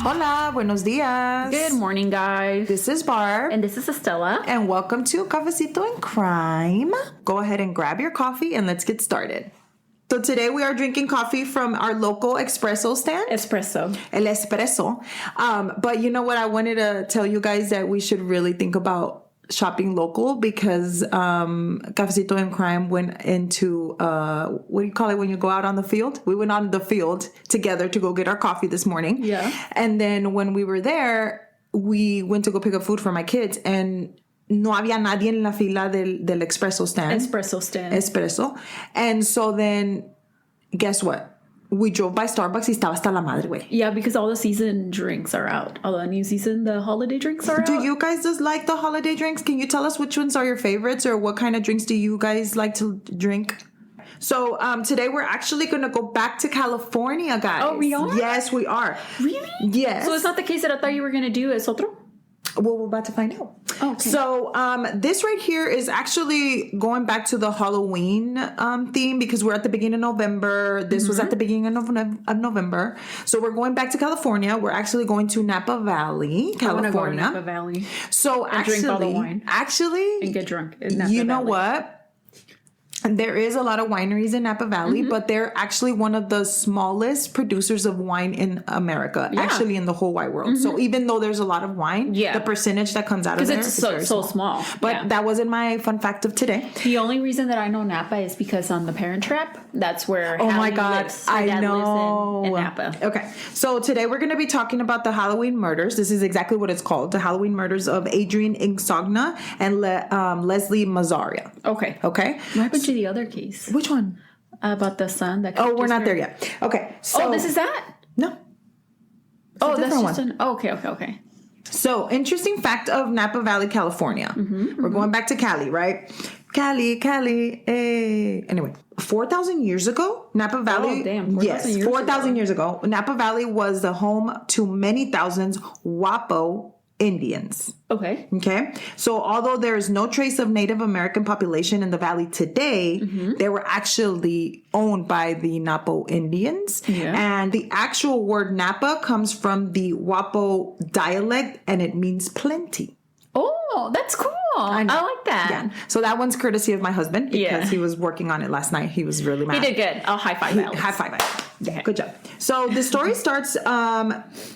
Hola, buenos dias. Good morning, guys. This is Barb. And this is Estella. And welcome to Cafecito and Crime. Go ahead and grab your coffee and let's get started. So today we are drinking coffee from our local espresso stand. Espresso. El espresso. But you know what? I wanted to tell you guys that we should really think about shopping local because Cafecito and Crime went into what do you call it when you go out on the field? We went on the field together to go get our coffee this morning. Yeah. And then when we were there, we went to go pick up food for my kids and no había nadie en la fila del espresso stand. Espresso. And so then guess what? We drove by Starbucks y estaba hasta la madre, güey. Yeah, because all the season drinks are out. All the new season, the holiday drinks are out. Do you guys just like the holiday drinks? Can you tell us which ones are your favorites or what kind of drinks do you guys like to drink? So today we're actually going to go back to California, guys. Oh, we are? Yes, we are. Really? Yes. So it's not the case that I thought you were going to do es otro? Well, we're about to find out. Okay. So this right here is actually going back to the Halloween theme because we're at the beginning of November. This was at the beginning of November. So we're going back to California. We're actually going to Napa Valley, California. I want to go to Napa Valley. So and drink all the wine. Actually, and get drunk in Napa you know Valley. what? There is a lot of wineries in Napa Valley, but they're actually one of the smallest producers of wine in America, actually in the whole wide world. So even though there's a lot of wine, the percentage that comes out of there it's is very small. But that wasn't my fun fact of today. The only reason that I know Napa is because on The Parent Trap, that's where oh Hallie my God, lives. Her dad lives in Napa. Okay, so today we're going to be talking about the Halloween murders. This is exactly what it's called, the Halloween murders of Adriane Insogna and Leslie Mazzara. Okay. Okay. What happened to the other case? Which one? About the son that. Oh, we're not there yet. Okay. So, this is that? No. Oh, that's just one. Okay. So, interesting fact of Napa Valley, California. We're going back to Cali, right? Cali, hey. Anyway, 4,000 years ago, Napa Valley. Oh, damn. 4,000 years ago, Napa Valley was the home to many thousands Wapo Indians. Okay. So although there is no trace of Native American population in the valley today, they were actually owned by the Napo Indians. Yeah. And the actual word Napa comes from the Wapo dialect and it means plenty. Oh, that's cool. I like that. Yeah. So that one's courtesy of my husband because he was working on it last night. He was really mad. He did good. I'll high five Alex. High five. Yeah, good job. So the story starts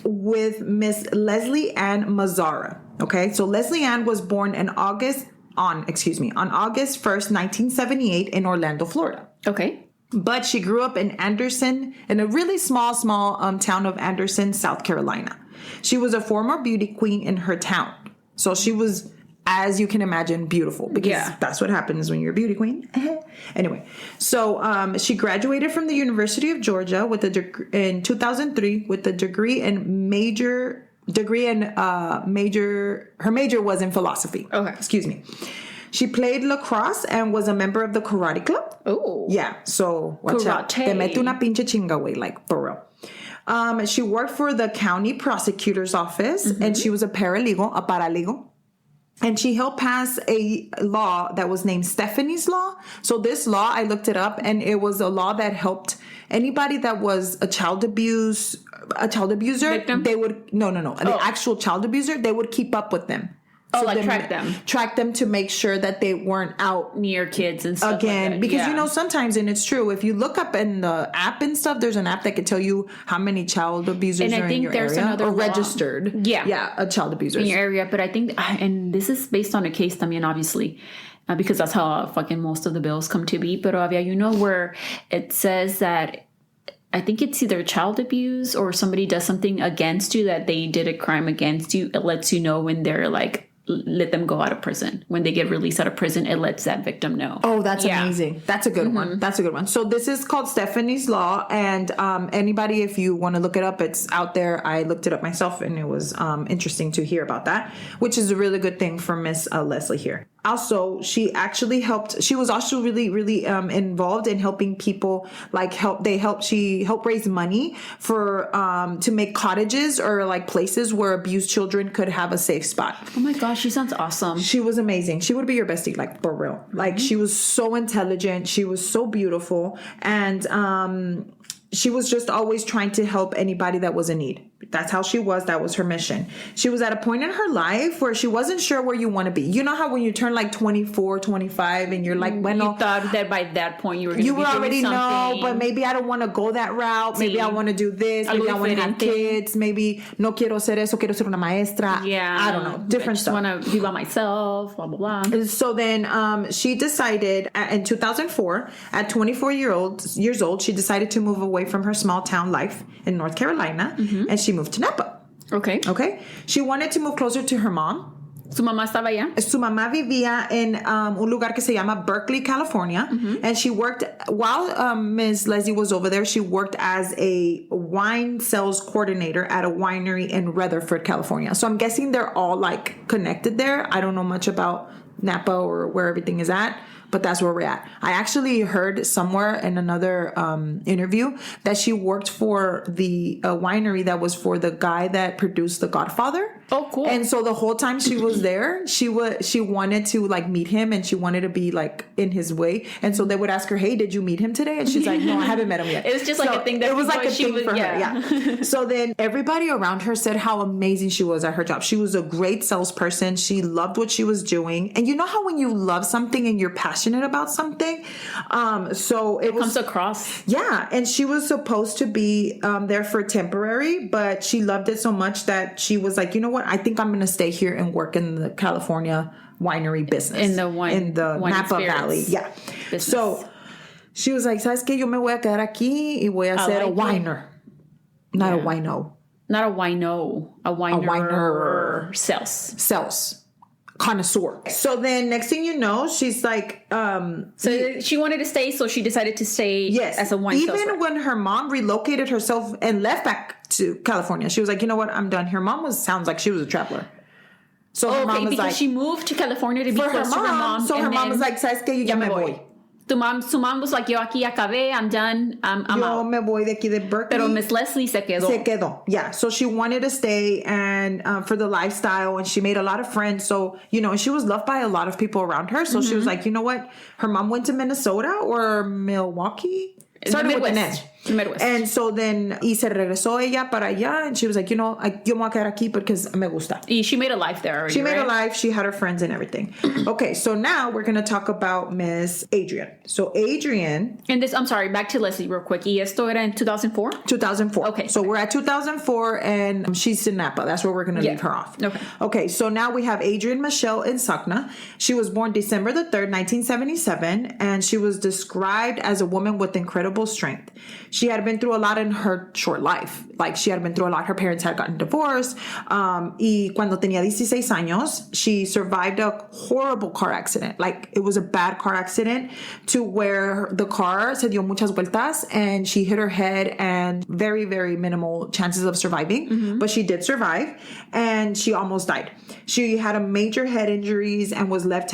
with Miss Leslie Ann Mazzara. Okay, so Leslie Ann was born on August 1st, 1978 in Orlando, Florida. Okay. But she grew up in Anderson, in a really small town of Anderson, South Carolina. She was a former beauty queen in her town. So she was, as you can imagine, beautiful because that's what happens when you're a beauty queen. Anyway, so she graduated from the University of Georgia with a in 2003 with a degree in her major was in philosophy. Okay. Excuse me. She played lacrosse and was a member of the karate club. Oh. Yeah. So watch out. Te mete una pinche chinga, güey, like for real. She worked for the county prosecutor's office and she was a paralegal. And she helped pass a law that was named Stephanie's Law. So this law, I looked it up, and it was a law that helped anybody that was a child abuser. Victim? They would the actual child abuser. They would keep up with them. Oh, so track them to make sure that they weren't out near kids and stuff again. Like that. Because sometimes, and it's true, if you look up in the app and stuff, there's an app that can tell you how many child abusers are in your area or registered. Yeah, a child abuser in your area. But I think, and this is based on a case, también, obviously. Because that's how fucking most of the bills come to be. But where it says that I think it's either child abuse or somebody does something against you that they did a crime against you. It lets you know when they're like, let them go out of prison. When they get released out of prison, it lets that victim know. Oh, that's amazing. That's a good one. That's a good one. So this is called Stephanie's Law. And anybody, if you want to look it up, it's out there. I looked it up myself and it was interesting to hear about that, which is a really good thing for Miss Leslie here. Also, she was also really, really involved in helping people, she helped raise money for, to make cottages or like places where abused children could have a safe spot. Oh my gosh, she sounds awesome. She was amazing. She would be your bestie, like for real. Like she was so intelligent. She was so beautiful. And, she was just always trying to help anybody that was in need. That's how she was. That was her mission. She was at a point in her life where she wasn't sure where you want to be. You know how when you turn like 24, 25 and you're like, bueno, you thought that by that point you were already know, but maybe I don't want to go that route. Maybe I want to do this. Maybe I want to have kids. Maybe no quiero ser eso, quiero ser una maestra. Yeah. I don't know. Different stuff. I just want to be by myself, blah, blah, blah. So then she decided in 2004, at 24 years old, she decided to move away from her small town life in North Carolina, and she moved to Napa. Okay. She wanted to move closer to her mom. ¿Su mamá estaba allá? Su mamá vivía en un lugar que se llama Berkeley, California. And she worked, while Ms. Leslie was over there, she worked as a wine sales coordinator at a winery in Rutherford, California. So I'm guessing they're all like connected there. I don't know much about Napa or where everything is at, but that's where we're at. I actually heard somewhere in another interview that she worked for the winery that was for the guy that produced The Godfather. Oh, cool. And so the whole time she was there, she wanted to like meet him, and she wanted to be like in his way. And so they would ask her, "Hey, did you meet him today?" And she's like, "No, I haven't met him yet." It was just like a thing that it was like a thing for her. Yeah. Yeah. So then everybody around her said how amazing she was at her job. She was a great salesperson. She loved what she was doing. And you know how when you love something and you're passionate about something, so it comes across. Yeah, and she was supposed to be there for temporary, but she loved it so much that she was like, you know what? I think I'm going to stay here and work in the California winery business. In the Napa Valley. Yeah. Business. So she was like, ¿sabes qué? Yo me voy a quedar aquí y voy a ser a winer. Not a wino. Not a wino. A winer. Sales. Connoisseur. So then next thing you know, she's like... so she wanted to stay, so she decided to stay as a wine sales Even when her mom relocated herself and left back to California, she was like, you know what? I'm done. Her mom sounds like she was a traveler. So her mom was because like... she moved to California to be close to her mom. So her mom was like, ¿sabes qué? Yo ya me voy. Su mom was like, yo aquí acabé, I'm done, I'm Yo out. me voy de aquí de Berkeley. Pero Miss Leslie se quedó. Yeah. So she wanted to stay and for the lifestyle, and she made a lot of friends. So, and she was loved by a lot of people around her. So she was like, you know what? Her mom went to Minnesota or Milwaukee. Started with an N. Midwest. And so then, y se regresó ella para allá, and she was like, yo me voy a quedar aquí because me gusta. She made a life there already, She made a life. She had her friends and everything. Okay, so now we're going to talk about Miss Adriane. So Adriane... And this, I'm sorry, back to Leslie real quick. Y esto era en 2004? 2004. Okay. So we're at 2004, and she's in Napa. That's where we're going to leave her off. Okay, so now we have Adriane Michelle Insogna. She was born December the 3rd, 1977, and she was described as a woman with incredible strength. She had been through a lot in her short life. Like, she had been through a lot. Her parents had gotten divorced. Y cuando tenía 16 años, she survived a horrible car accident. Like, it was a bad car accident to where the car se dio muchas vueltas and she hit her head, and very, very minimal chances of surviving. But she did survive, and she almost died. She had a major head injuries and was left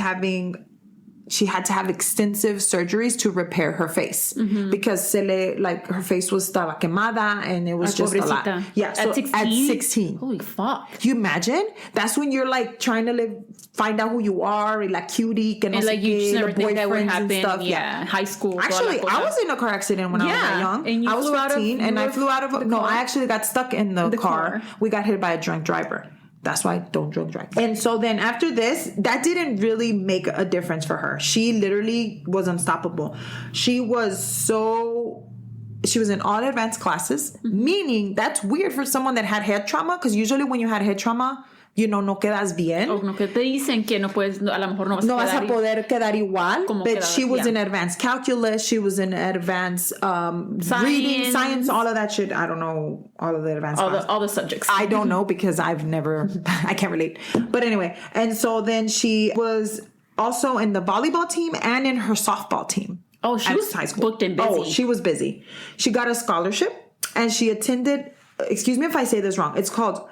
she had to have extensive surgeries to repair her face because her face was estaba quemada, and it was just pobrecita. a lot. Yeah, so at 16. Holy fuck. Can you imagine? That's when you're like trying to find out who you are, like cutie, que no and sé like you qué, just never the think that would boyfriends happen. and stuff. Yeah, high school. Actually, I was in a car accident when I was that young. And I was 15, and I flew out of I actually got stuck in the car. We got hit by a drunk driver. That's why I don't drunk drive. And so then after this, that didn't really make a difference for her. She literally was unstoppable. She was in all advanced classes, meaning that's weird for someone that had head trauma, because usually when you had head trauma, no quedas bien. O no que te dicen que no puedes, a lo mejor no vas a poder quedar igual. But she was in advanced calculus. She was in advanced reading, science, all of that shit. I don't know all of the advanced all the subjects. I don't know because I can't relate. But anyway, and so then she was also in the volleyball team and in her softball team. Oh, she was high school. Booked and busy. Oh, she was busy. She got a scholarship, and she attended, excuse me if I say this wrong, it's called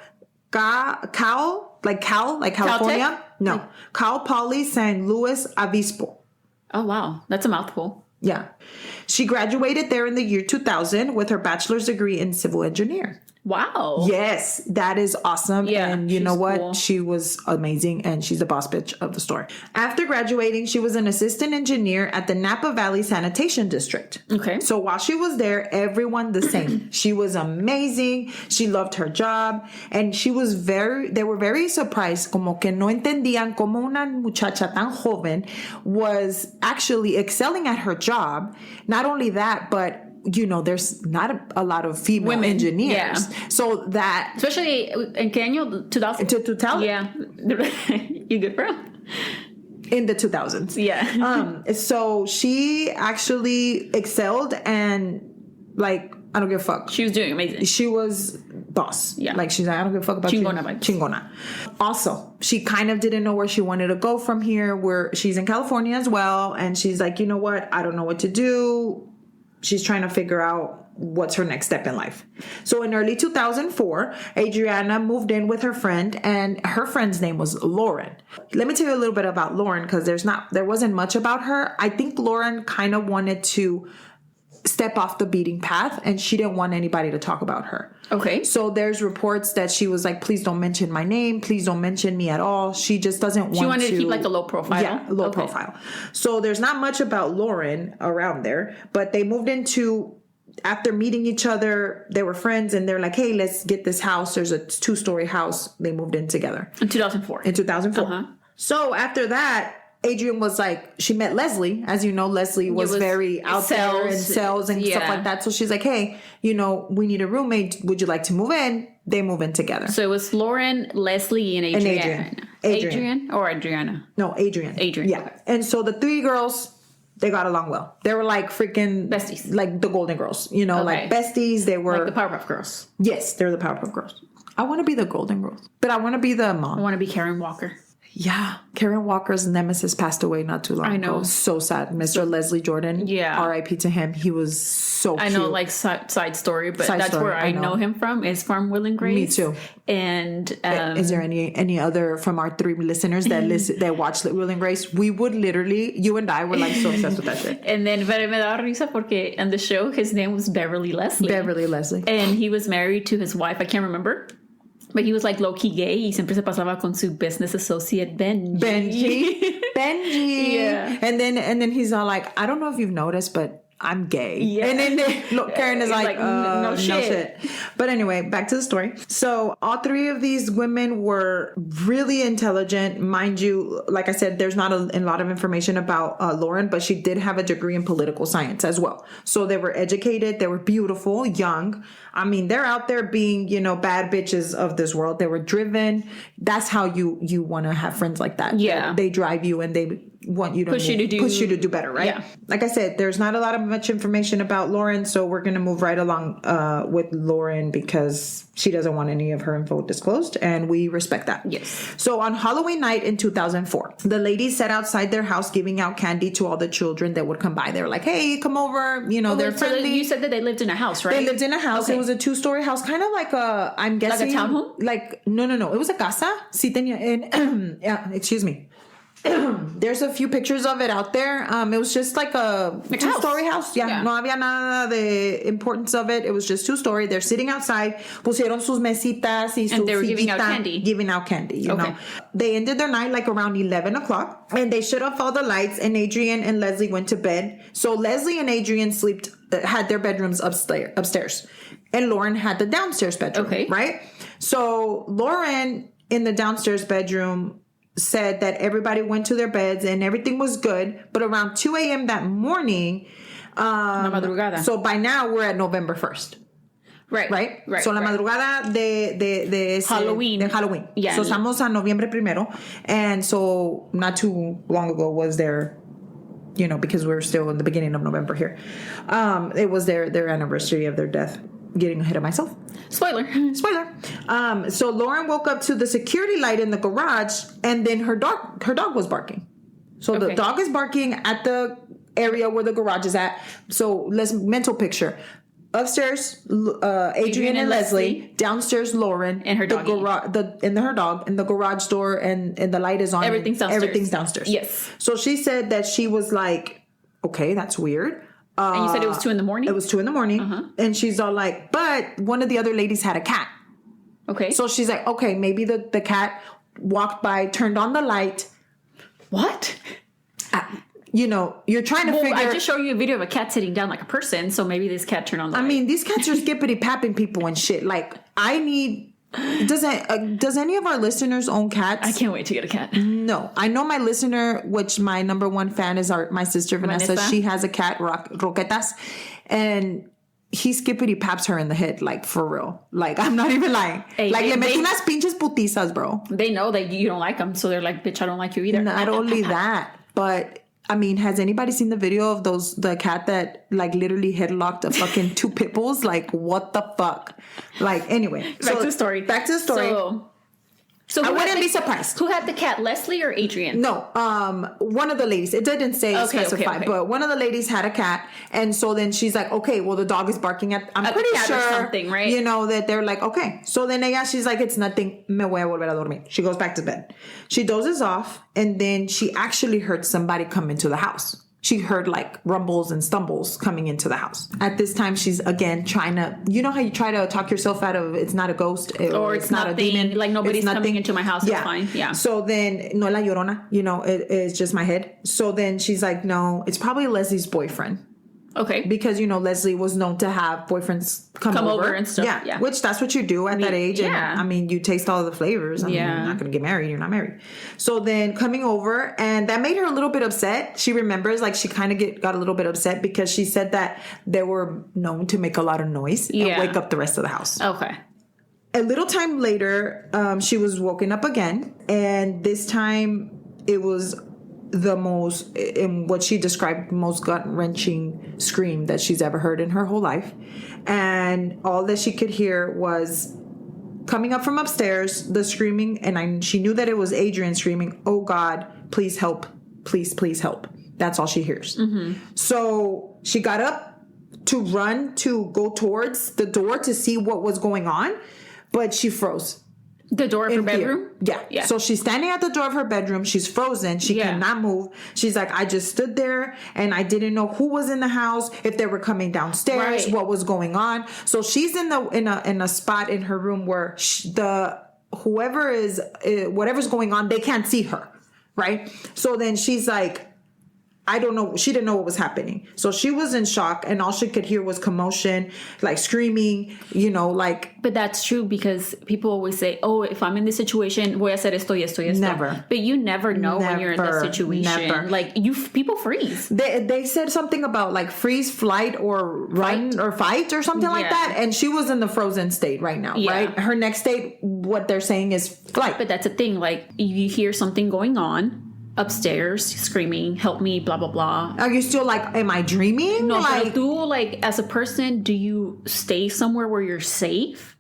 Cal, like California? Caltech? No. Cal Poly San Luis Obispo. Oh, wow. That's a mouthful. Yeah. She graduated there in the year 2000 with her bachelor's degree in civil engineer. Wow. Yes, that is awesome. Yeah, and you know what? cool. She was amazing, and she's the boss bitch of the store. After graduating, she was an assistant engineer at the Napa Valley Sanitation District. Okay. So while she was there, everyone the same. She was amazing. She loved her job, and they were very surprised, como que no entendían como una muchacha tan joven was actually excelling at her job. Not only that, but there's not a lot of female Women, engineers. yeah. So that... Especially in qué año? 2000? To 2000? Yeah. You good, bro? In the 2000s. Yeah. So she actually excelled and, like, I don't give a fuck. She was doing amazing. She was boss. Yeah. Like, she's like, I don't give a fuck about Chingona you. vibes. Chingona. Also, she kind of didn't know where she wanted to go from here, where she's in California as well. And she's like, you know what? I don't know what to do. She's trying to figure out what's her next step in life. So in early 2004, Adriana moved in with her friend, and her friend's name was Lauren. Let me tell you a little bit about Lauren, because there wasn't much about her. I think Lauren kind of wanted to step off the beating path, and she didn't want anybody to talk about her. Okay. So there's reports that she was like, please don't mention my name. Please don't mention me at all. She just doesn't want to. She wanted to keep like a low profile. Yeah, low profile. So there's not much about Lauren around there, but they moved into, after meeting each other, they were friends, and they're like, hey, let's get this house. There's a 2-story house. They moved in together. In 2004. In 2004. So after that, Adriane was like, she met Leslie. As you know, Leslie was very out there in sales and stuff like that. So she's like, hey, we need a roommate. Would you like to move in? They move in together. So it was Lauren, Leslie, and Adriane. Adriane or Adriana? No, Adriane. Adriane. Yeah. Okay. And so the 3 girls, they got along well. They were like freaking besties. Like the Golden Girls, like besties. They were like the Powerpuff Girls. Yes, they're the Powerpuff Girls. I want to be the Golden Girls, but I want to be the mom. I want to be Karen Walker. Yeah. Karen Walker's nemesis passed away not too long ago. So sad. Mr. Leslie Jordan. Yeah. R.I.P. to him. He was so cute. I know, like, side story, but that's where I know him from, is from Will and Grace. Me too. And is there any other from our 3 listeners that watch Will and Grace? We would literally, you and I were like so obsessed with that shit. And then, but me daba risa porque on the show, his name was Beverly Leslie. Beverly Leslie. And he was married to his wife. I can't remember. But he was like low-key gay y siempre se pasaba con su business associate Benji. Yeah. And then he's all like, I don't know if you've noticed, but I'm gay. Yeah. And then Karen is like no shit. But anyway, back to the story. So all 3 of these women were really intelligent. Mind you, like I said, there's not a lot of information about Lauren, but she did have a degree in political science as well. So they were educated. They were beautiful, young. I mean, they're out there being, bad bitches of this world. They were driven. That's how you want to have friends like that. Yeah. They drive you and they want you to push you to do better, right? Yeah. Like I said, there's not a lot of much information about Lauren, so we're going to move right along with Lauren because she doesn't want any of her info disclosed, and we respect that. Yes. So on Halloween night in 2004, the ladies sat outside their house giving out candy to all the children that would come by. They were like, hey, come over. They're friendly. You said that they lived in a house, right? They lived in a house. Okay. It was a 2-story house, kind of like I'm guessing. Like a townhome? Like, no. It was a casa. Sí tenía, yeah, excuse me. There's a few pictures of it out there. It was just like a 2-story house. Yeah. No había nada de importance of it. It was just 2-story. They're sitting outside. Pusieron sus mesitas y and they were giving out candy. Giving out candy, you know. They ended their night like around 11 o'clock. And they shut off all the lights. And Adriane and Leslie went to bed. So Leslie and Adriane had their bedrooms upstairs. And Lauren had the downstairs bedroom. Okay. Right? So Lauren in the downstairs bedroom said that everybody went to their beds and everything was good, but around 2 a.m. that morning, so by now we're at November 1st. Right. So la madrugada de Halloween. Yeah. So estamos a noviembre 1. And so not too long ago was there, because we're still in the beginning of November here. It was their anniversary of their death. Getting ahead of myself. Spoiler. So Lauren woke up to the security light in the garage, and then her dog was barking. So the dog is barking at the area where the garage is at. So let's mental picture. Upstairs, Adriane and Leslie. Downstairs, Lauren and her dog. Her dog, and the garage door and the light is on. Everything's downstairs. Yes. So she said that she was like, okay, that's weird. And you said it was 2 in the morning? It was 2 in the morning. And she's all like, but one of the other ladies had a cat. Okay. So she's like, okay, maybe the cat walked by, turned on the light. What? You know, you're trying to figure... I just showed you a video of a cat sitting down like a person, so maybe this cat turned on the light. I mean, these cats are skippity-papping people and shit. Like, I need... Does any of our listeners own cats? I can't wait to get a cat. No. I know my listener, which my number one fan is my sister Vanessa. She has a cat, Roquetas. And he skippity-paps her in the head, like, for real. Like, I'm not even lying. Hey, like, le mete unas pinches putizas, bro. They know that you don't like them, so they're like, bitch, I don't like you either. Not only that, but... I mean, has anybody seen the video of the cat that like literally headlocked a fucking 2 pit bulls? Like, what the fuck? Like, anyway. Back to the story. So I wouldn't be surprised. Who had the cat, Leslie or Adriane? No, one of the ladies. It didn't say specify, but one of the ladies had a cat, and so then she's like, okay, well the dog is barking at. I'm pretty sure or something, right? You know that they're like, okay. So then she's like, it's nothing. Me voy a volver a dormir. She goes back to bed. She dozes off, and then she actually heard somebody come into the house. She heard like rumbles and stumbles coming into the house. At this time, she's again trying to, you know how you try to talk yourself out of it's not a ghost or it's not a demon. Like nobody's coming into my house. Yeah. It's fine. Yeah. So then, no la llorona, you know, it's just my head. So then she's like, no, it's probably Leslie's boyfriend. Okay. Because, you know, Leslie was known to have boyfriends come over and stuff. Yeah. Which that's what you do at that age. Yeah. And I mean, you taste all of the flavors. I mean, you're not going to get married. You're not married. So then coming over, and that made her a little bit upset. She remembers, like, she kind of got a little bit upset because she said that they were known to make a lot of noise and wake up the rest of the house. Okay. A little time later, she was woken up again. And this time it was the most, in what she described, most gut-wrenching scream that she's ever heard in her whole life. And all that she could hear was coming up from upstairs, the screaming, and she knew that it was Adriane screaming, oh God, please help, please help. That's all she hears. So she got up to run to go towards the door to see what was going on, but she froze. The door of her bedroom? Yeah. So she's standing at the door of her bedroom. She's frozen. She cannot move. She's like, I just stood there and I didn't know who was in the house, if they were coming downstairs, what was going on. So she's in a spot in her room where whatever's going on, they can't see her, right? So then she's like, I don't know. She didn't know what was happening. So she was in shock, and all she could hear was commotion, like screaming, you know, like. But that's true, because people always say, oh, if I'm in this situation, voy a hacer esto y esto y esto. Never. But you never know when you're in that situation. Never. Like, people freeze. They said something about like freeze, flight, or run or fight or something like that. And she was in the frozen state right now, right? Her next state, what they're saying is flight. But that's the thing. Like, you hear something going on upstairs, screaming, help me, blah, blah, blah. Are you still like, am I dreaming? No, like, as a person, do you stay somewhere where you're safe?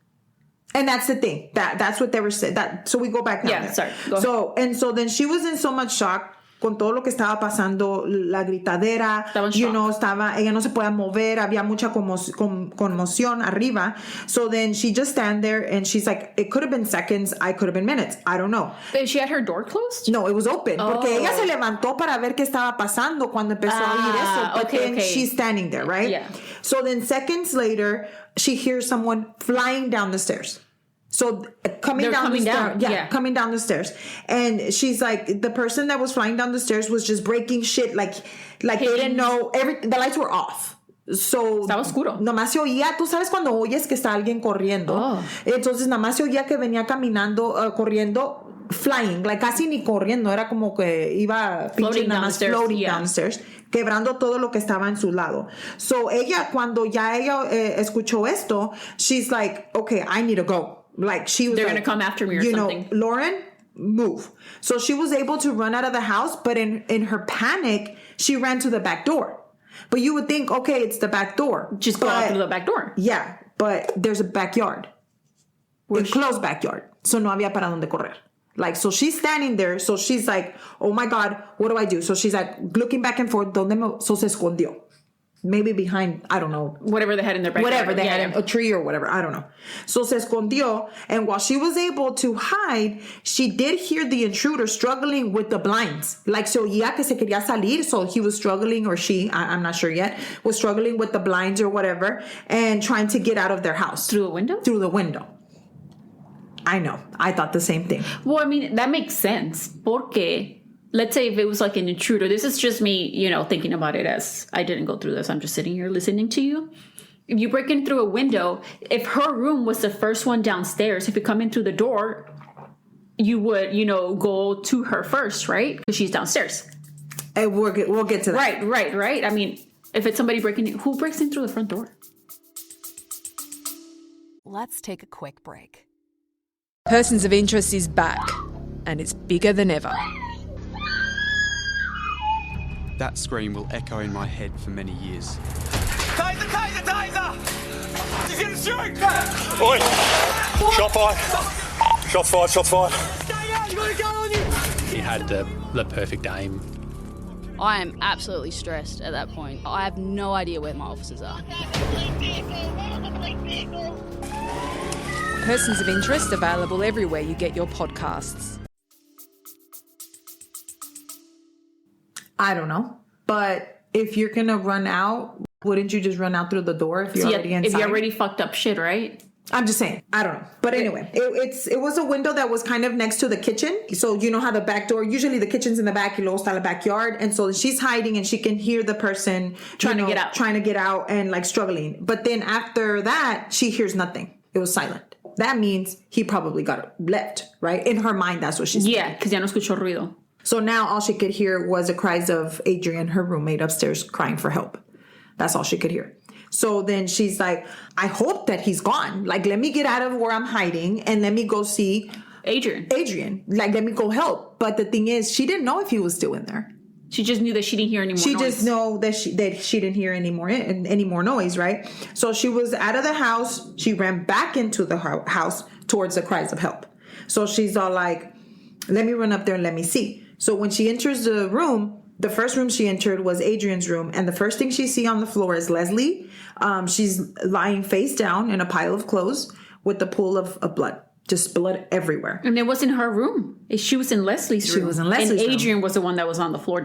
And that's the thing. That's what they were saying. So we go back now. Sorry. Go ahead. So then she was in so much shock con todo lo que estaba pasando, la gritadera, ella no se podía mover, había mucha conmoción arriba. So then she just stand there and she's like, it could have been seconds, I could have been minutes, I don't know. But she had her door closed? No, it was open. Porque ella se levantó para ver qué estaba pasando cuando empezó a oír eso. But then she's standing there, right? Yeah. So then seconds later, she hears someone flying down the stairs. So coming down the stairs. And she's like, the person that was flying down the stairs was just breaking shit. Like they didn't know, the lights were off. So estaba oscuro. Nomás se oía, tú sabes cuando oyes que está alguien corriendo. Entonces nomás se oía que venía caminando, corriendo, flying, like casi ni corriendo, era como que iba floating down the stairs, quebrando todo lo que estaba en su lado. So cuando ella escuchó esto, she's like, okay, I need to go. Like she was, they're gonna come after me or something. Know, Lauren, move. So she was able to run out of the house, but in her panic, she ran to the back door. But you would think, okay, it's the back door. Just go out through the back door. Yeah, but there's a backyard, a closed backyard. So no había para donde correr. Like, so she's standing there. So she's like, oh my God, what do I do? So she's like looking back and forth. So se escondió. maybe behind, I don't know. Whatever they had in their backyard. Whatever they had in a tree or whatever. I don't know. So se escondió. And while she was able to hide, she did hear the intruder struggling with the blinds. Like, se oía que se quería salir. So he was struggling, or she, I'm not sure yet, was struggling with the blinds or whatever and trying to get out of their house. Through the window? Through the window. I know. I thought the same thing. Well, I mean, that makes sense. Porque, let's say if it was like an intruder, this is just me, thinking about it as I didn't go through this. I'm just sitting here listening to you. If you break in through a window, if her room was the first one downstairs, if you come in through the door, you would, go to her first, right? Because she's downstairs. And we'll get to that. Right. I mean, if it's somebody breaking in, who breaks in through the front door? Let's take a quick break. Persons of Interest is back, and it's bigger than ever. That scream will echo in my head for many years. Taser! He's gonna shoot! Oi! Shot fired! Shots fired! Stay out! You got a gun on you! He had the perfect aim. I am absolutely stressed at that point. I have no idea where my officers are. Persons of Interest available everywhere you get your podcasts. I don't know. But if you're going to run out, wouldn't you just run out through the door if you're already inside? If you already fucked up shit, right? I'm just saying. I don't know. But anyway, it was a window that was kind of next to the kitchen. So you know how the back door, usually the kitchen's in the back, y luego está la backyard. And so she's hiding and she can hear the person trying to get out and like struggling. But then after that, she hears nothing. It was silent. That means he probably got left, right? In her mind, that's what she's saying. Yeah, because ya no escuchó ruido. So now all she could hear was the cries of Adriane, her roommate upstairs, crying for help. That's all she could hear. So then she's like, I hope that he's gone. Like, let me get out of where I'm hiding and let me go see Adriane. Like, let me go help. But the thing is, she didn't know if he was still in there. She just knew that she didn't hear any more noise. She just know that she didn't hear any more noise, right? So she was out of the house. She ran back into the house towards the cries of help. So she's all like, let me run up there and let me see. So when she enters the room, the first room she entered was Adriane's room. And the first thing she see on the floor is Leslie. She's lying face down in a pile of clothes with a pool of blood. Just blood everywhere. And it wasn't her room. She was in Leslie's room. She was in Leslie's room. And Adriane was the one that was on the floor,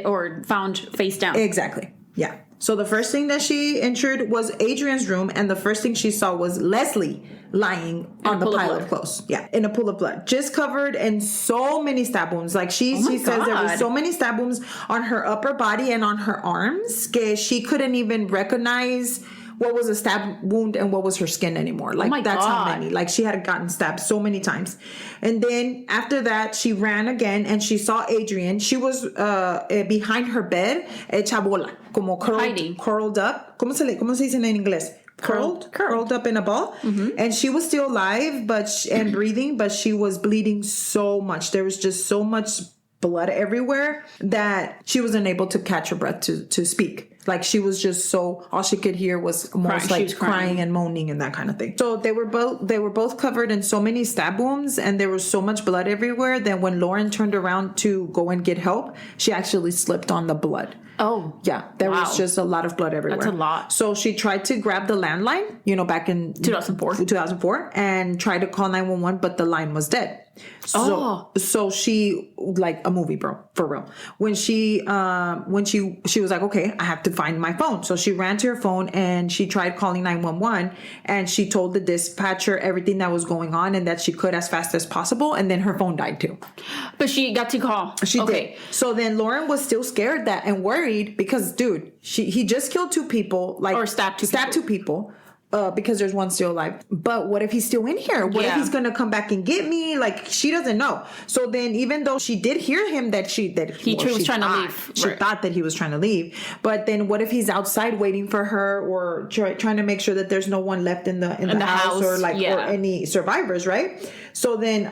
or found face down. Exactly. Yeah. So the first thing that she entered was Adriane's room, and the first thing she saw was Leslie lying on the pile of clothes. Yeah, in a pool of blood, just covered in so many stab wounds. Like she says there were so many stab wounds on her upper body and on her arms that she couldn't even recognize what was a stab wound and what was her skin anymore. Like that's how many. Like she had gotten stabbed so many times. And then after that, she ran again and she saw Adriane. She was behind her bed, hecha bola, como curled up. ¿Cómo se dice en inglés? Curled up in a ball. Mm-hmm. And she was still alive and breathing, but she was bleeding so much. There was just so much blood everywhere that she was unable to catch her breath to speak. Like she was just all she could hear was almost like crying and moaning and that kind of thing. So they were both covered in so many stab wounds and there was so much blood everywhere that when Lauren turned around to go and get help, she actually slipped on the blood. Oh. Yeah, there was just a lot of blood everywhere. That's a lot. So she tried to grab the landline, back in 2004 and tried to call 911, but the line was dead. So she, like a movie, bro, for real. When she was like, okay, I have to find my phone. So she ran to her phone and she tried calling 911 and she told the dispatcher everything that was going on and that she could as fast as possible. And then her phone died too. But she got to call. She did. So then Lauren was still scared and worried because, dude, he just killed two people, or stabbed two people. Because there's one still alive. But what if he's still in here? What if he's gonna come back and get me? Like she doesn't know. So then, even though she did hear him he was trying to leave. She thought that he was trying to leave. But then, what if he's outside waiting for her, or trying to make sure that there's no one left in the house, or or any survivors, right? So then,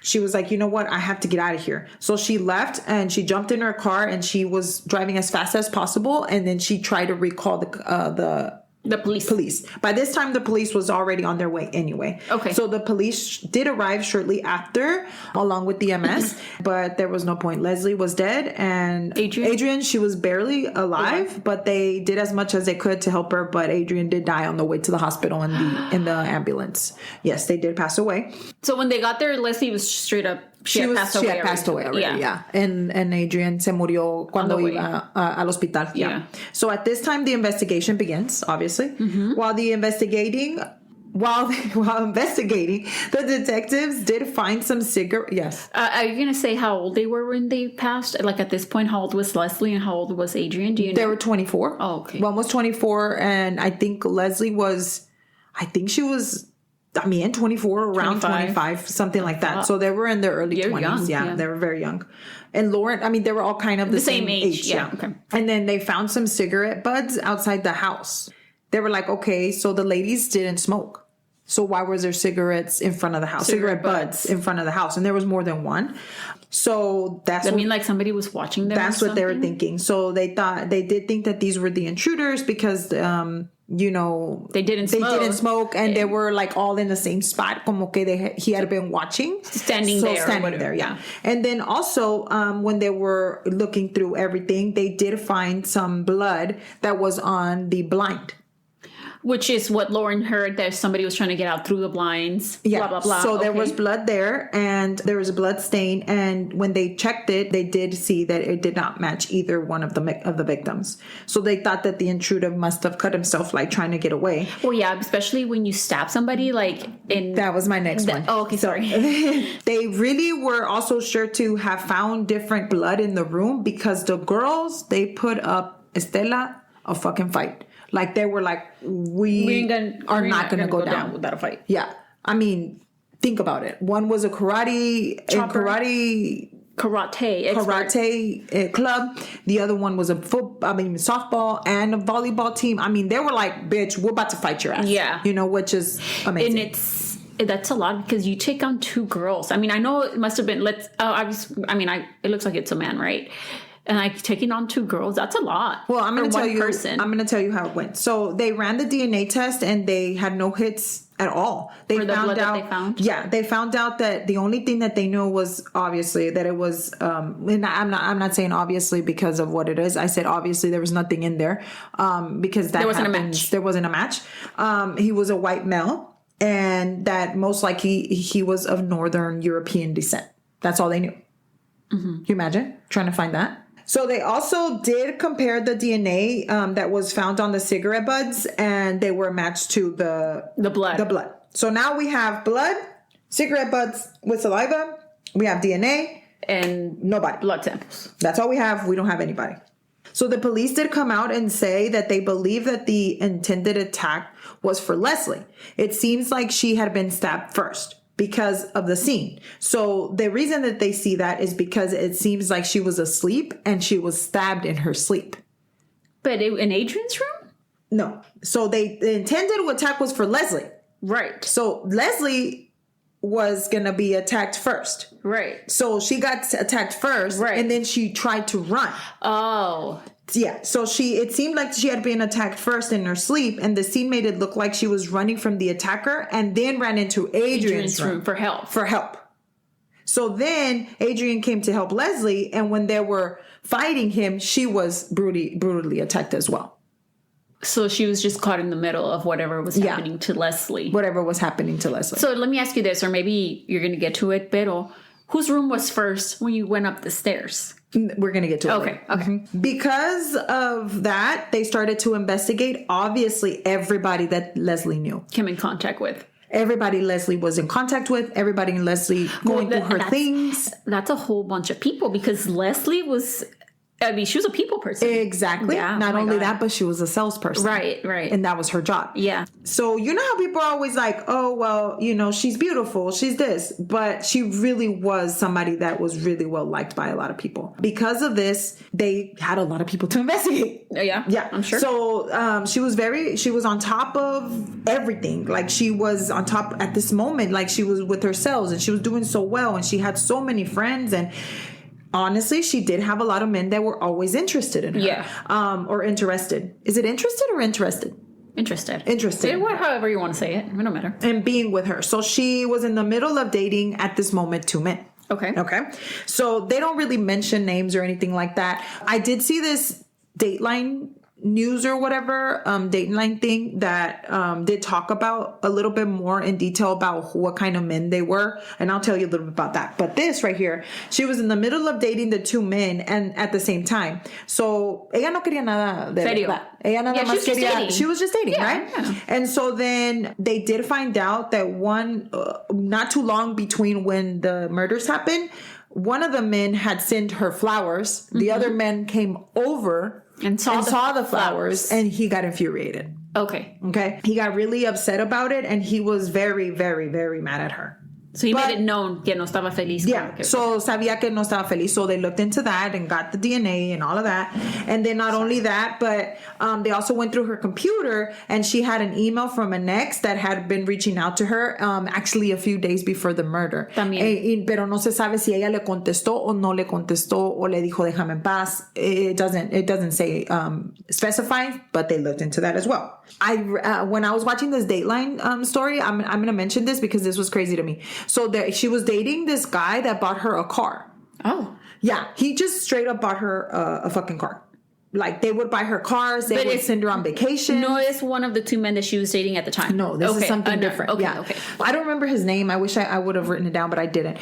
she was like, you know what? I have to get out of here. So she left and she jumped in her car and she was driving as fast as possible. And then she tried to recall the The police. By this time, the police was already on their way anyway. Okay. So the police did arrive shortly after, along with the MS, but there was no point. Leslie was dead, and Adriane, she was barely alive, but they did as much as they could to help her. But Adriane did die on the way to the hospital in the ambulance. Yes, they did pass away. So when they got there, Leslie was straight up. She had passed away already. Yeah. And Adriane se murió cuando iba al hospital. Yeah. So at this time, the investigation begins, obviously. Mm-hmm. While investigating, the detectives did find some cigarettes. Yes. Are you going to say how old they were when they passed? Like at this point, how old was Leslie and how old was Adriane? Do you know? They were 24. Oh, okay. One was 24, and I think Leslie was, 24, around 25, something like that. So they were in their early 20s. Young, yeah, they were very young. And Lauren, they were all kind of the same age. Yeah. Okay. And then they found some cigarette butts outside the house. They were like, okay, so the ladies didn't smoke. So why was there cigarettes in front of the house? Cigarette butts in front of the house. And there was more than one. So that's like somebody was watching them. That's what they were thinking. So they did think that these were the intruders because they didn't smoke and they were like all in the same spot. Como que he had been watching. Standing there. Yeah. And then also when they were looking through everything, they did find some blood that was on the blind. Which is what Lauren heard, that somebody was trying to get out through the blinds. Yeah. Blah, blah, blah. So there was blood there, and there was a blood stain. And when they checked it, they did see that it did not match either one of the victims. So they thought that the intruder must have cut himself, like trying to get away. Well, yeah, especially when you stab somebody, like in... That was my next one. Oh, okay, sorry. They really were also sure to have found different blood in the room because the girls, they put up Estela a fucking fight. Like, they were like, we are not going to go down without a fight. Yeah. Think about it. One was a karate club. The other one was a softball and a volleyball team. they were like, bitch, we're about to fight your ass. Yeah. Which is amazing. And that's a lot because you take on two girls. I know it must have been, it looks like it's a man, right? And taking on two girls, that's a lot. Well, I'm going to tell you how it went. So they ran the DNA test and they had no hits at all. They found out that they found? Yeah, they found out that the only thing that they knew was obviously that it was and I'm not saying obviously because of what it is. I said obviously there was nothing in there because there wasn't a match. There wasn't a match. He was a white male and that most likely he was of Northern European descent. That's all they knew. Mm-hmm. Can you imagine trying to find that? So they also did compare the DNA that was found on the cigarette butts, and they were matched to the blood. So now we have blood, cigarette butts with saliva. We have DNA and nobody. Blood samples. That's all we have. We don't have anybody. So the police did come out and say that they believe that the intended attack was for Leslie. It seems like she had been stabbed first because of the scene. So the reason that they see that is because it seems like she was asleep and she was stabbed in her sleep. But in Adriane's room? No. So the intended attack was for Leslie. Right. So Leslie was going to be attacked first. Right. So she got attacked first. Right. And then she tried to run. Oh. Yeah. So it seemed like she had been attacked first in her sleep, and the scene made it look like she was running from the attacker and then ran into Adriane's room for help. So then Adriane came to help Leslie, and when they were fighting him, she was brutally attacked as well. So she was just caught in the middle of whatever was happening to Leslie. Whatever was happening to Leslie. So let me ask you this, or maybe you're going to get to it, pero whose room was first when you went up the stairs? We're going to get to it. Okay. Later. Okay. Because of that, they started to investigate, obviously, everybody that Leslie knew. Came in contact with. Everybody Leslie was in contact with. Everybody in Leslie going through her things. That's a whole bunch of people because Leslie was... she was a people person. Exactly. Yeah, Not only that, but she was a salesperson. Right. And that was her job. Yeah. So you know how people are always like, oh, well, she's beautiful. She's this. But she really was somebody that was really well liked by a lot of people. Because of this, they had a lot of people to investigate. Yeah. Yeah. I'm sure. So she was on top of everything. Like she was on top at this moment. Like she was with her sales and she was doing so well. And she had so many friends and... Honestly, she did have a lot of men that were always interested in her. Yeah. Or interested. Is it interested or interested? Interested. Interested. However you want to say it. It don't matter. And being with her. So she was in the middle of dating at this moment 2 men. Okay. So they don't really mention names or anything like that. I did see this Dateline news or whatever, Dateline thing that did talk about a little bit more in detail about what kind of men they were. And I'll tell you a little bit about that. But this right here, she was in the middle of dating the 2 men and at the same time. So ella no quería nada de Serio. verdad. Ella nada más quería. She was just dating, right? Yeah. And so then they did find out that not too long between when the murders happened, one of the men had sent her flowers. The other men came over and saw the flowers, and he got infuriated. Okay. He got really upset about it, and he was very, very, very mad at her. So he made it known que no estaba feliz. Yeah, so sabía que no estaba feliz. So they looked into that and got the DNA and all of that. And then not only that, but they also went through her computer, and she had an email from an ex that had been reaching out to her actually a few days before the murder. También. Pero no se sabe si ella le contestó o no le contestó o le dijo déjame en paz. It doesn't say specify, but they looked into that as well. When I was watching this Dateline story, I'm going to mention this because this was crazy to me. So she was dating this guy that bought her a car. Oh. Yeah, he just straight up bought her a fucking car. Like, they would buy her cars. They would send her on vacation. No, it's one of the 2 men that she was dating at the time. No, this is something different. Okay, yeah. okay. I don't remember his name. I wish I would have written it down, but I didn't.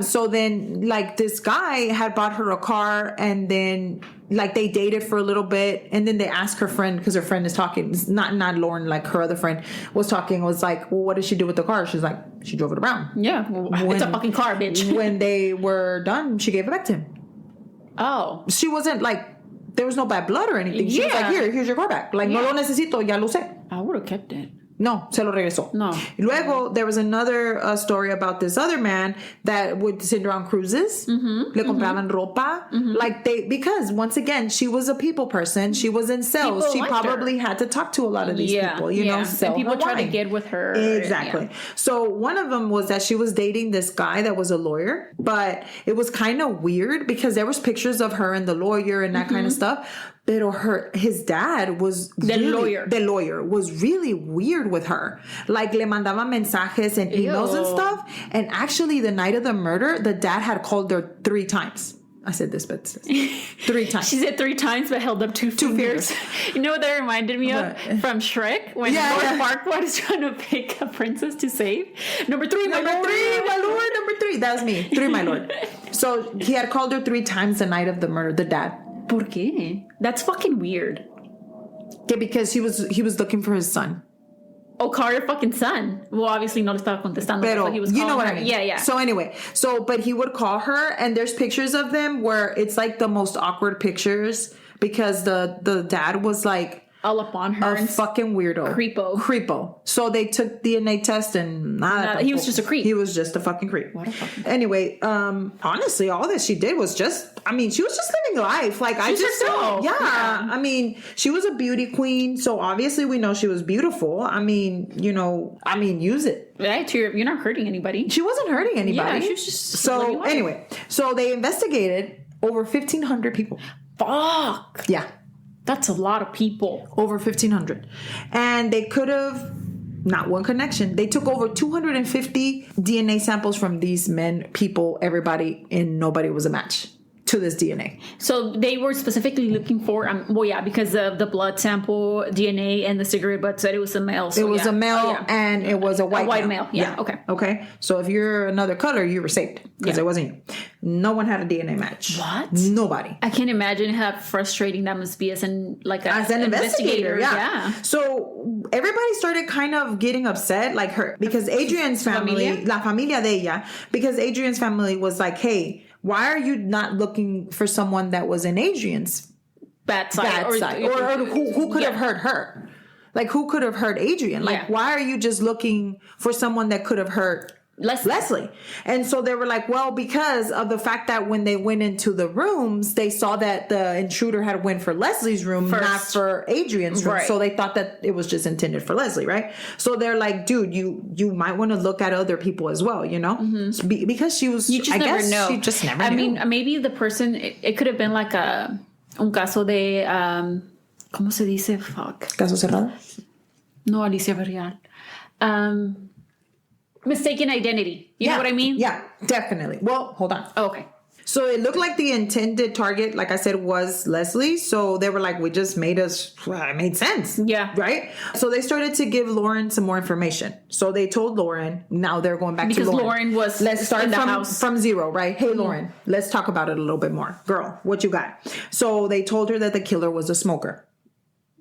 So then, like, this guy had bought her a car, and then, like, they dated for a little bit, and then they asked her friend, because her friend is talking, not Lauren, like, her other friend was talking, was like, well, what did she do with the car? She's like, she drove it around. Yeah, it's a fucking car, bitch. When they were done, she gave it back to him. Oh. She wasn't, like, there was no bad blood or anything. She was like, here's your car back. Like, no lo necesito, ya lo sé. I would have kept it. No, se lo regresó. No. Luego, there was another story about this other man that would send her on cruises. Le compraban ropa. Like, because, once again, she was a people person. She was in sales. People she probably had to talk to a lot of these people, you know, and people try to get with her. Exactly. Yeah. So, one of them was that she was dating this guy that was a lawyer, but it was kind of weird because there was pictures of her and the lawyer and that kind of stuff. Pero his dad was the lawyer was really weird with her. Like, le mandaba mensajes and emails and stuff. And actually, the night of the murder, the dad had called her 3 times. I said this, but 3 times. She said 3 times, but held up 2 fingers. You know what that reminded me of? From Shrek, when Lord Farquaad is trying to pick a princess to save. Number 3, my lord. Number 3. That was me. 3, my lord. So he had called her 3 times the night of the murder, the dad. ¿Por qué? That's fucking weird. Yeah, because he was looking for his son. Oh, call your fucking son. Well, obviously no le estaba contestando. Pero, he was you know what I mean. Yeah. So anyway, but he would call her, and there's pictures of them where it's like the most awkward pictures because the dad was like all up on her. A fucking weirdo. Creepo. So they took DNA test and he was just a creep. He was just a fucking creep. What a fucking creep. Anyway, honestly, all that she did was she was just living life. Like, I mean, she was a beauty queen. So obviously we know she was beautiful. I mean, use it. Right? You're not hurting anybody. She wasn't hurting anybody. Yeah, she was just... So anyway, so they investigated over 1,500 people. Fuck. Yeah. That's a lot of people. Over 1,500. And they could have, not one connection. They took over 250 DNA samples from these men, people, everybody, and nobody was a match to this DNA. So they were specifically looking for, because of the blood sample, DNA, and the cigarette butt said it was a male. So it was a male and it was a white male. Yeah, okay. Okay. So if you're another color, you were saved because it wasn't you. No one had a DNA match. What? Nobody. I can't imagine how frustrating that must be as an investigator. Yeah. So everybody started kind of getting upset, like her, because Adriane's family, la familia de ella, because Adriane's family was like, hey, why are you not looking for someone that was in Adriane's bad side? Or who could have hurt her? Like, who could have hurt Adriane? Like, why are you just looking for someone that could have hurt Leslie? And so they were like, well, because of the fact that when they went into the rooms, they saw that the intruder had went for Leslie's room, not for Adriane's room. Right. So they thought that it was just intended for Leslie, right? So they're like, dude, you might want to look at other people as well, you know? Mm-hmm. Because she was, you just never know. She just never knew. I mean, maybe the person, it could have been like un caso de ¿Cómo se dice? Fuck. Caso cerrado. No, Alicia Villarreal. Mistaken identity. You know what I mean? Yeah, definitely. Well, hold on. Oh, okay. So it looked like the intended target, like I said, was Leslie. So they were like, we just made it made sense. Yeah. Right? So they started to give Lauren some more information. So they told Lauren, now they're going back to Lauren. Because Lauren was let's start in the house. From zero, right? Hey, Lauren, let's talk about it a little bit more. Girl, what you got? So they told her that the killer was a smoker.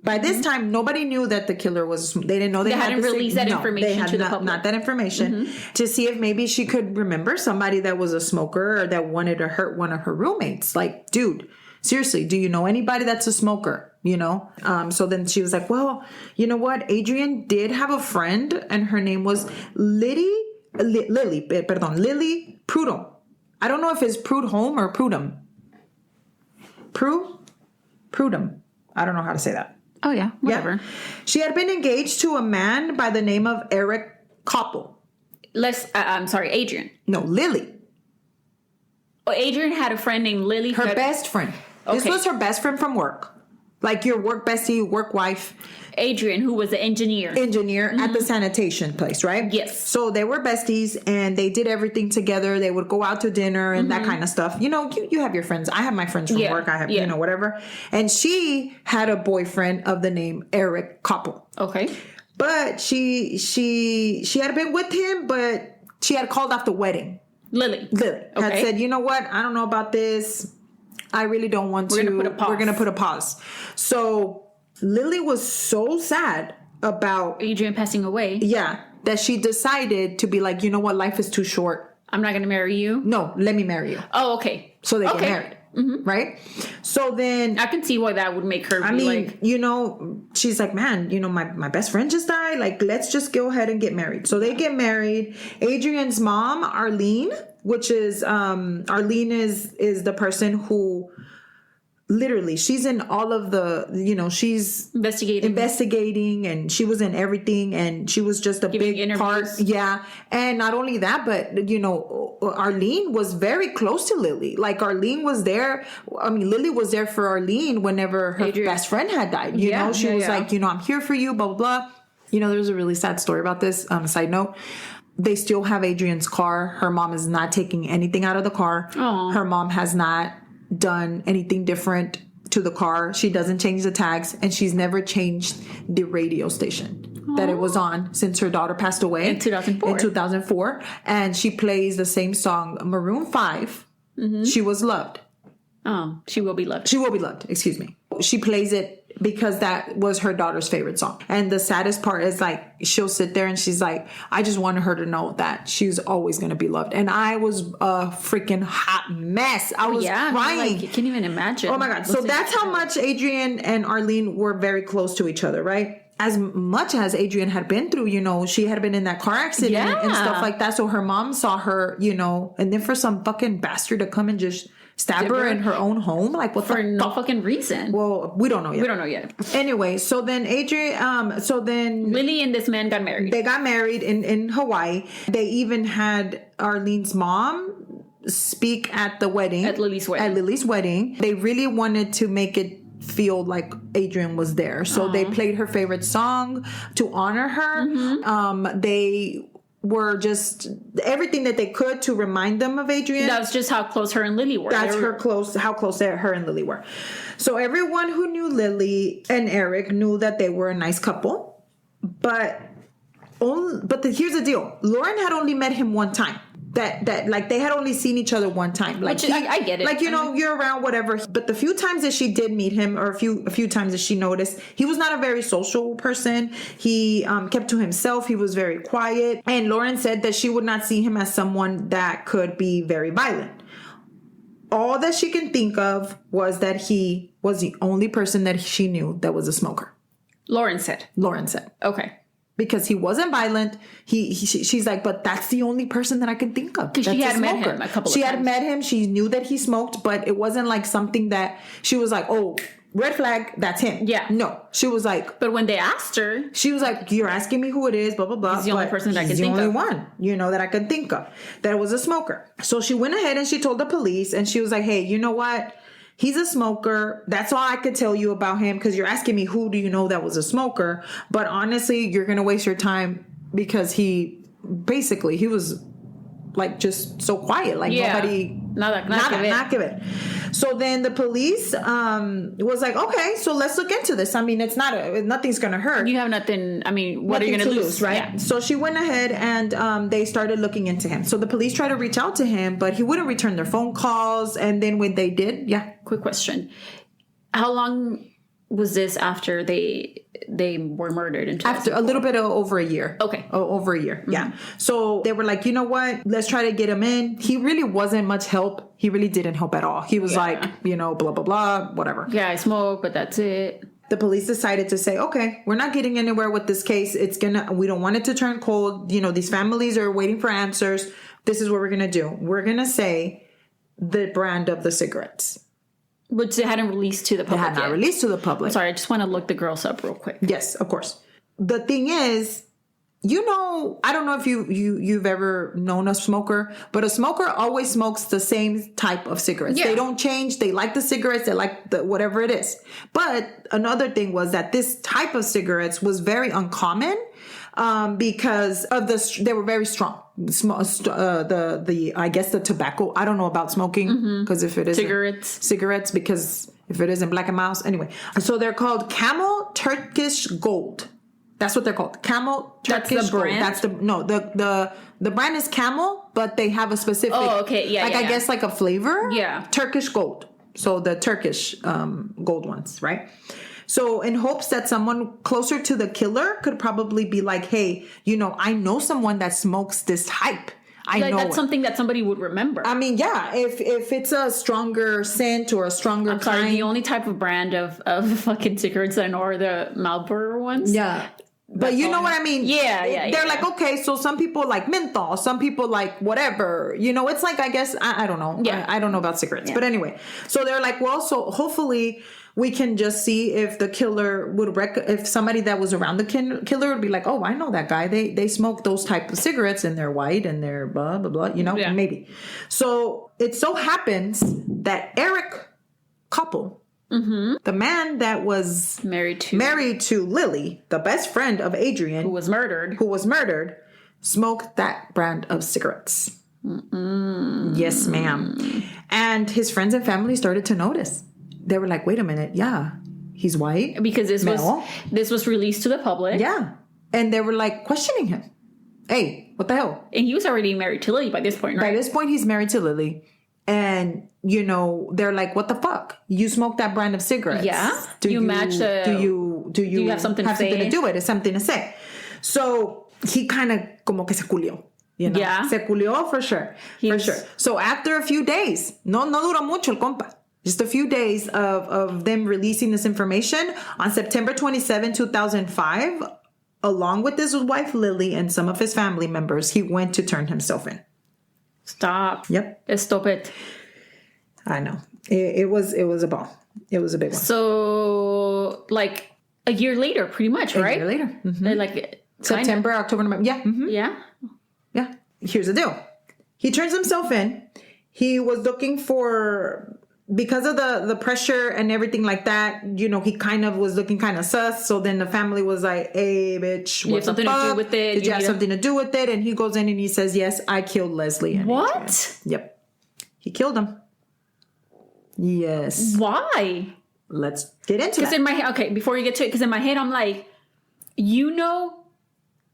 By this time, nobody knew that the killer was. They didn't know they hadn't released that information to the public. Not that information to see if maybe she could remember somebody that was a smoker or that wanted to hurt one of her roommates. Like, dude, seriously, do you know anybody that's a smoker? You know. So then she was like, well, you know what? Adriane did have a friend, and her name was Lily Prudhomme. I don't know if it's Prudhomme or Prudhomme. Prudhomme. I don't know how to say that. Oh, yeah. Whatever. Yeah. She had been engaged to a man by the name of Eric Koppel. I'm sorry, Adriane. No, Lily. Oh, Adriane had a friend named Lily. Her best friend. Okay. This was her best friend from work. Like your work bestie, work wife. Adriane, who was the engineer. At the sanitation place, right? Yes. So they were besties and they did everything together. They would go out to dinner and that kind of stuff. You know, you have your friends. I have my friends from work. I have, you know, whatever. And she had a boyfriend of the name Eric Koppel. Okay. But she had been with him, but she had called off the wedding. Lily had said, you know what? I don't know about this. I really don't want to. We're going to put a pause. So Lily was so sad about Adriane passing away. Yeah. That she decided to be like, you know what? Life is too short. I'm not going to marry you. No, let me marry you. Oh, okay. So they get married. Right? So then I can see why that would make her like, you know, she's like, man, you know, my best friend just died. Like, let's just go ahead and get married. So they get married. Adriane's mom, Arlene, which is Arlene is the person who literally she's in all of the, you know, she's investigating and she was in everything and she was just a big part. Yeah. And not only that, but you know, Arlene was very close to Lily. Like Arlene was there. I mean, Lily was there for Arlene whenever her best friend had died. You know, she was like, you know, I'm here for you, blah, blah, blah. You know, there's a really sad story about this. Side note. They still have Adriane's car. Her mom is not taking anything out of the car. Aww. Her mom has not done anything different to the car. She doesn't change the tags, and she's never changed the radio station that it was on since her daughter passed away in 2004. And she plays the same song, Maroon 5. She Was Loved. Oh, She Will Be Loved. She Will Be Loved. Excuse me. She plays it because that was her daughter's favorite song. And the saddest part is like, she'll sit there and she's like, I just wanted her to know that she's always going to be loved. And I was a freaking hot mess. I was crying. Like, you can't even imagine. Oh my God. So that's how much Adriane and Arlene were very close to each other, right? As much as Adriane had been through, you know, she had been in that car accident and stuff like that. So her mom saw her, you know, and then for some fucking bastard to come and just stab her in her own home, like what for no fucking reason. Well, we don't know yet. Anyway, so then Lily and this man got married. They got married in Hawaii. They even had Arlene's mom speak at the wedding. At Lily's wedding. They really wanted to make it feel like Adriane was there. So they played her favorite song to honor her. They were just everything that they could to remind them of Adriane. That's just how close her and Lily were. That's how close her and Lily were. So everyone who knew Lily and Eric knew that they were a nice couple. But here's the deal. Lauren had only met him one time. That like they had only seen each other one time. Like I get it. Like, you know, you're around, whatever. But the few times that she did meet him, or a few times that she noticed, he was not a very social person. He kept to himself. He was very quiet. And Lauren said that she would not see him as someone that could be very violent. All that she can think of was that he was the only person that she knew that was a smoker. Lauren said. Okay. Because he wasn't violent. She's like, but that's the only person that I can think of. Because she had met him a couple of times. She had met him. She knew that he smoked, but it wasn't like something that she was like, oh, red flag, that's him. Yeah. No. She was like. But when they asked her. She was like, you're asking me who it is, blah, blah, blah. He's the only person that I can think of. He's the only one, you know, that I could think of that was a smoker. So she went ahead and she told the police and she was like, hey, you know what? He's a smoker. That's all I could tell you about him, because you're asking me who do you know that was a smoker. But honestly, you're going to waste your time because he was like just so quiet. Like nobody... Not give it. So then the police was like, okay, so let's look into this. I mean, nothing's going to hurt. You have nothing. I mean, what are you going to lose? Right? Yeah. So she went ahead and they started looking into him. So the police tried to reach out to him, but he wouldn't return their phone calls. And then when they did, Quick question. How long was this after they were murdered? After a little bit over a year. Okay. Over a year. Mm-hmm. Yeah. So they were like, you know what? Let's try to get him in. He really wasn't much help. He really didn't help at all. He was like, blah, blah, blah, whatever. Yeah, I smoke, but that's it. The police decided to say, okay, we're not getting anywhere with this case. We don't want it to turn cold. These families are waiting for answers. This is what we're going to do. We're going to say the brand of the cigarettes. Which they hadn't released to the public. They had not released to the public. I'm sorry, I just want to look the girls up real quick. Yes, of course. The thing is, I don't know if you've ever known a smoker, but a smoker always smokes the same type of cigarettes. Yeah. They don't change. They like the cigarettes. They like whatever it is. But another thing was that this type of cigarettes was very uncommon because of they were very strong. I guess the tobacco. I don't know about smoking because if it is cigarettes, because if it isn't Black and Mouse, anyway. So they're called Camel Turkish Gold. That's what they're called. Camel Turkish Gold. That's the brand. That's the brand is Camel, but they have a specific. Oh, okay, yeah. I guess like a flavor. Yeah. Turkish Gold. So the Turkish gold ones, right? So in hopes that someone closer to the killer could probably be like, hey, I know someone that smokes this type. I know that's something that somebody would remember. I mean, yeah, if it's a stronger scent or a stronger I'm sorry, the only type of brand of fucking cigarettes I know are the Marlboro ones. Yeah. But you know what I mean? Yeah. They're like, okay, so some people like menthol, some people like whatever. It's like, I guess, I don't know. Yeah. I don't know about cigarettes. Yeah. But anyway, so they're like, well, so hopefully we can just see if the killer would if somebody that was around the killer would be like, oh, I know that guy. They smoke those type of cigarettes and they're white and they're blah, blah, blah, maybe. So it so happens that Eric Koppel, the man that was married to Lily, the best friend of Adriane, who was murdered, smoked that brand of cigarettes. Yes, ma'am. And his friends and family started to notice. They were like, wait a minute, he's white. Because this was released to the public. Yeah. And they were like questioning him. Hey, what the hell? And he was already married to Lily by this point, right? By this point, he's married to Lily. And, they're like, what the fuck? You smoke that brand of cigarettes. Yeah. Do you have something to do with it? Something to say. So he kind of como que se culió. Yeah. Se culió for sure. For sure. So after a few days, no duró mucho el compa. Just a few days of them releasing this information, on September 27, 2005, along with his wife Lily and some of his family members, he went to turn himself in. Stop. Yep. Stop it. I know. It was a ball. It was a big one. So, like a year later, pretty much, right? A year later. Mm-hmm. Like September, October, November. Yeah. Mm-hmm. Yeah. Yeah. Here's the deal. He turns himself in. He was looking for... Because of the pressure and everything like that, he kind of was looking kind of sus. So then the family was like, hey, bitch, what the fuck? To do with it? Did you have something to do with it? And he goes in and he says, yes, I killed Leslie. What? Adriane. Yep. He killed him. Yes. Why? Let's get into it. Because in my head, okay, before you get to it, because in my head, I'm like, you're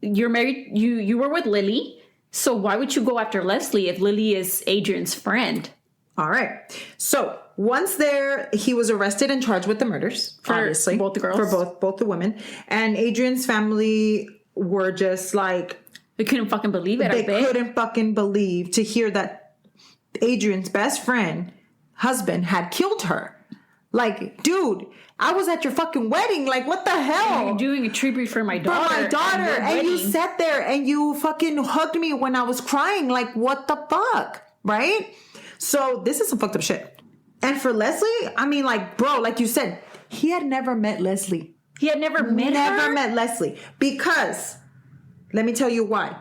married, you were with Lily. So why would you go after Leslie if Lily is Adriane's friend? All right. So once there, he was arrested and charged with the murders, obviously. Both the girls? For both the women. And Adriane's family were just like... They couldn't fucking believe it, They couldn't fucking believe to hear that Adriane's best friend, husband, had killed her. Like, dude, I was at your fucking wedding. Like, what the hell? You're doing a tribute for my daughter. And you sat there and you fucking hugged me when I was crying. Like, what the fuck? Right? So this is some fucked up shit. And for Leslie, I mean, like, bro, like you said, he had never met Leslie. He had never met Leslie. Because, let me tell you why.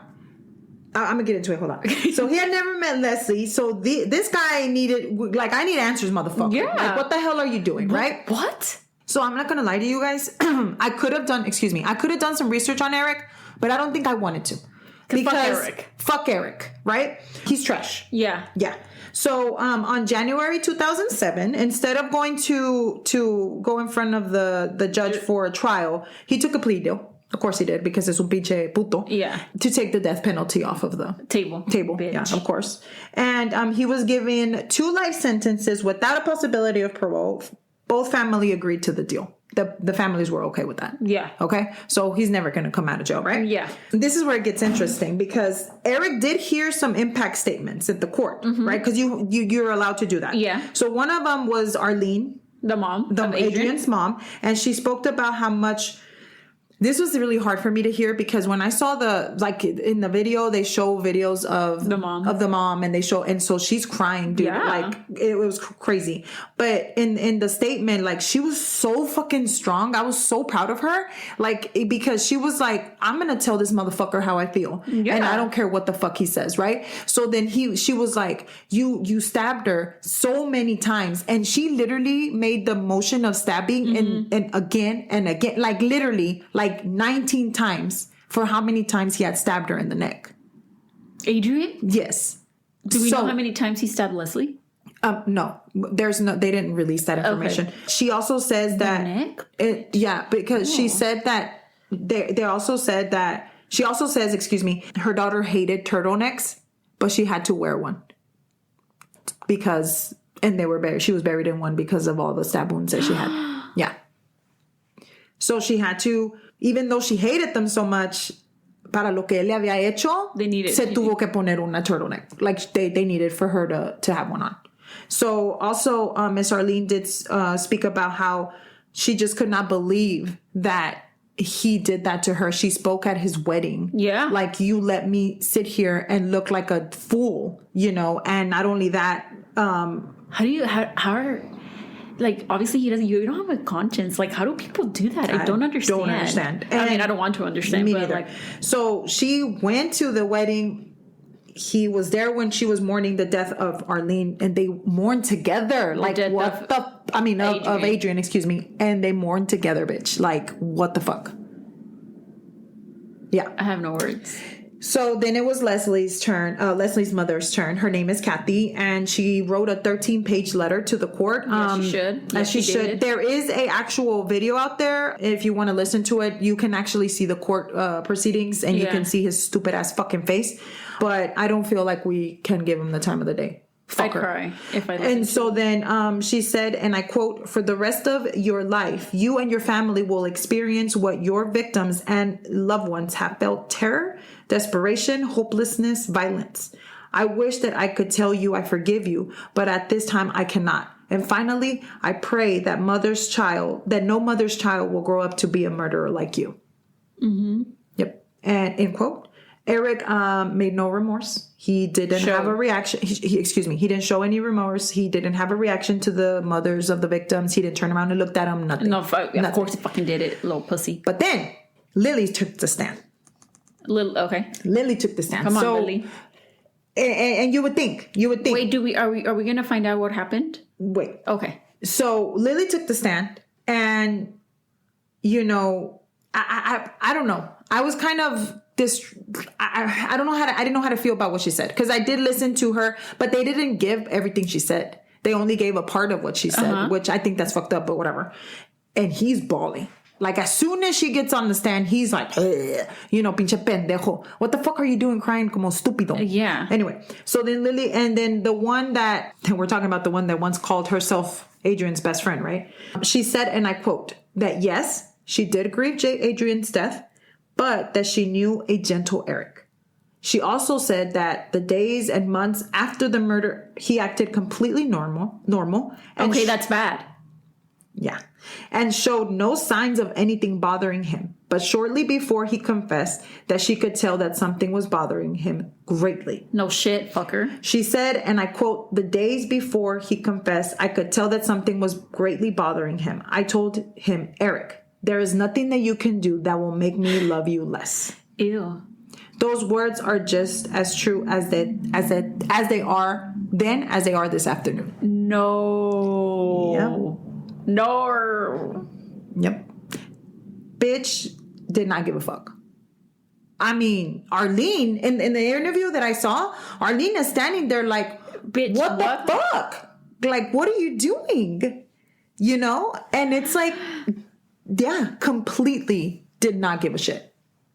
I'm gonna get into it. Hold on. So he had never met Leslie. So this guy needed, like, I need answers, motherfucker. Yeah. Like, what the hell are you doing, right? What? So I'm not gonna lie to you guys. I could have done some research on Eric, but I don't think I wanted to. Because fuck Eric, right? He's trash. Yeah. Yeah. So on January 2007, instead of going to go in front of the judge for a trial, he took a plea deal. Of course he did, because it's un pinche puto. Yeah. To take the death penalty off of the table. Bitch. Yeah, of course. And he was given 2 life sentences without a possibility of parole. Both family agreed to the deal. The families were okay with that. Yeah. Okay? So he's never going to come out of jail, right? Yeah. This is where it gets interesting, because Eric did hear some impact statements at the court, right? Because you're allowed to do that. Yeah. So one of them was Arlene, the mom, Adrian's mom, and she spoke about how much. This was really hard for me to hear, because when I saw in the video, they show videos of the mom, and so she's crying, dude. Yeah. Like, it was crazy. But in the statement, like, she was so fucking strong. I was so proud of her, like, because she was like, I'm gonna tell this motherfucker how I feel, and I don't care what the fuck he says, right? So then she was like, you stabbed her so many times, and she literally made the motion of stabbing and again, like, literally, like, 19 times for how many times he had stabbed her in the neck. Adrian? Yes. Do we know how many times he stabbed Leslie? No, they didn't release that information. Okay. She also says that because she said that they also said that she also says, her daughter hated turtlenecks, but she had to wear one because she was buried in one because of all the stab wounds that she had. Yeah. So she had to, even though she hated them so much, para lo que él le había hecho, tuvo que poner una turtleneck. Like, they needed for her to have one on. So also, Miss Arlene did speak about how she just could not believe that he did that to her. She spoke at his wedding. Yeah. Like, you let me sit here and look like a fool, and not only that. Like, obviously you don't have a conscience. Like, how do people do that? I don't understand. I mean, I don't want to understand. Me but neither. So she went to the wedding. He was there when she was mourning the death of Arlene, and they mourned together. Like, what of Adrian, and they mourned together, bitch. Like, what the fuck? Yeah. I have no words. So then it was Leslie's turn, Leslie's mother's turn. Her name is Kathy, and she wrote a 13-page letter to the court. Yes, she should. As she should. There is a actual video out there. If you want to listen to it, you can actually see the court proceedings, and you can see his stupid ass fucking face. But I don't feel like we can give him the time of the day. I'd cry if I listened. And so then she said, and I quote, "For the rest of your life, you and your family will experience what your victims and loved ones have felt: terror, desperation, hopelessness, violence. I wish that I could tell you I forgive you, but at this time I cannot. And finally, I pray that no mother's child will grow up to be a murderer like you." Mm-hmm. Yep. And end quote. Eric made no remorse. He didn't have a reaction. He didn't show any remorse. He didn't have a reaction to the mothers of the victims. He didn't turn around and looked at them. Nothing. No, of course he fucking did it, little pussy. But then Lily took the stand. Lily took the stand. Come on, Lily. And you would think. Wait, are we gonna find out what happened? Wait. Okay. So Lily took the stand, and I don't know. I was kind of I don't know I didn't know how to feel about what she said, because I did listen to her, but they didn't give everything she said. They only gave a part of what she said, which I think that's fucked up, but whatever. And he's bawling. Like, as soon as she gets on the stand, he's like, pinche pendejo. What the fuck are you doing crying como estúpido? Yeah. Anyway, so then Lily, and then the one that we're talking about, the one that once called herself Adrian's best friend, right? She said, and I quote, that yes, she did grieve Adrian's death, but that she knew a gentle Eric. She also said that the days and months after the murder, he acted completely normal. And that's bad. Yeah. And showed no signs of anything bothering him. But shortly before he confessed, that she could tell that something was bothering him greatly. No shit, fucker. She said, and I quote, "The days before he confessed, I could tell that something was greatly bothering him. I told him, Eric, there is nothing that you can do that will make me love you less." Ew. those words are just as true as they are then as they are this afternoon. No. Yep. No. Yep. Bitch did not give a fuck. I mean, Arlene, in the interview that I saw, Arlene is standing there like, bitch, what the fuck? Like, what are you doing? You know? And it's like, yeah, completely did not give a shit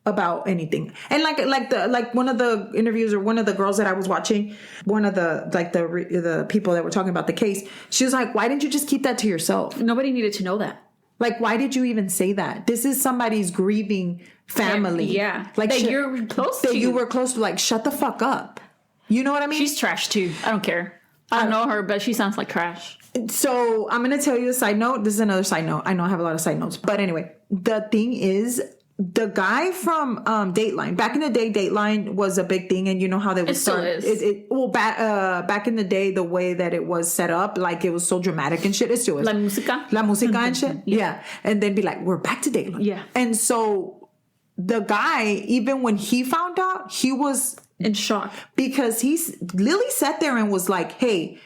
about anything. And like one of the interviews, or one of the girls that I was watching, one of the people that were talking about the case, she was like, why didn't you just keep that to yourself? Nobody needed to know that. Like, why did you even say that? This is somebody's grieving family. Yeah. Like that you're close to. That you were close to. Like, shut the fuck up. You know what I mean? She's trash too. I don't care. I don't know her, but she sounds like trash. So I'm going to tell you a side note. This is another side note. I know I have a lot of side notes. But anyway, the thing is, the guy from Dateline, back in the day, Dateline was a big thing. And you know how they would start. It still is. Back in the day, the way that it was set up, like it was so dramatic and shit. It still is. La música and shit. Yeah. And then be like, we're back to Dateline. Yeah. And so the guy, even when he found out, he was in shock. Because Lily sat there and was like, hey,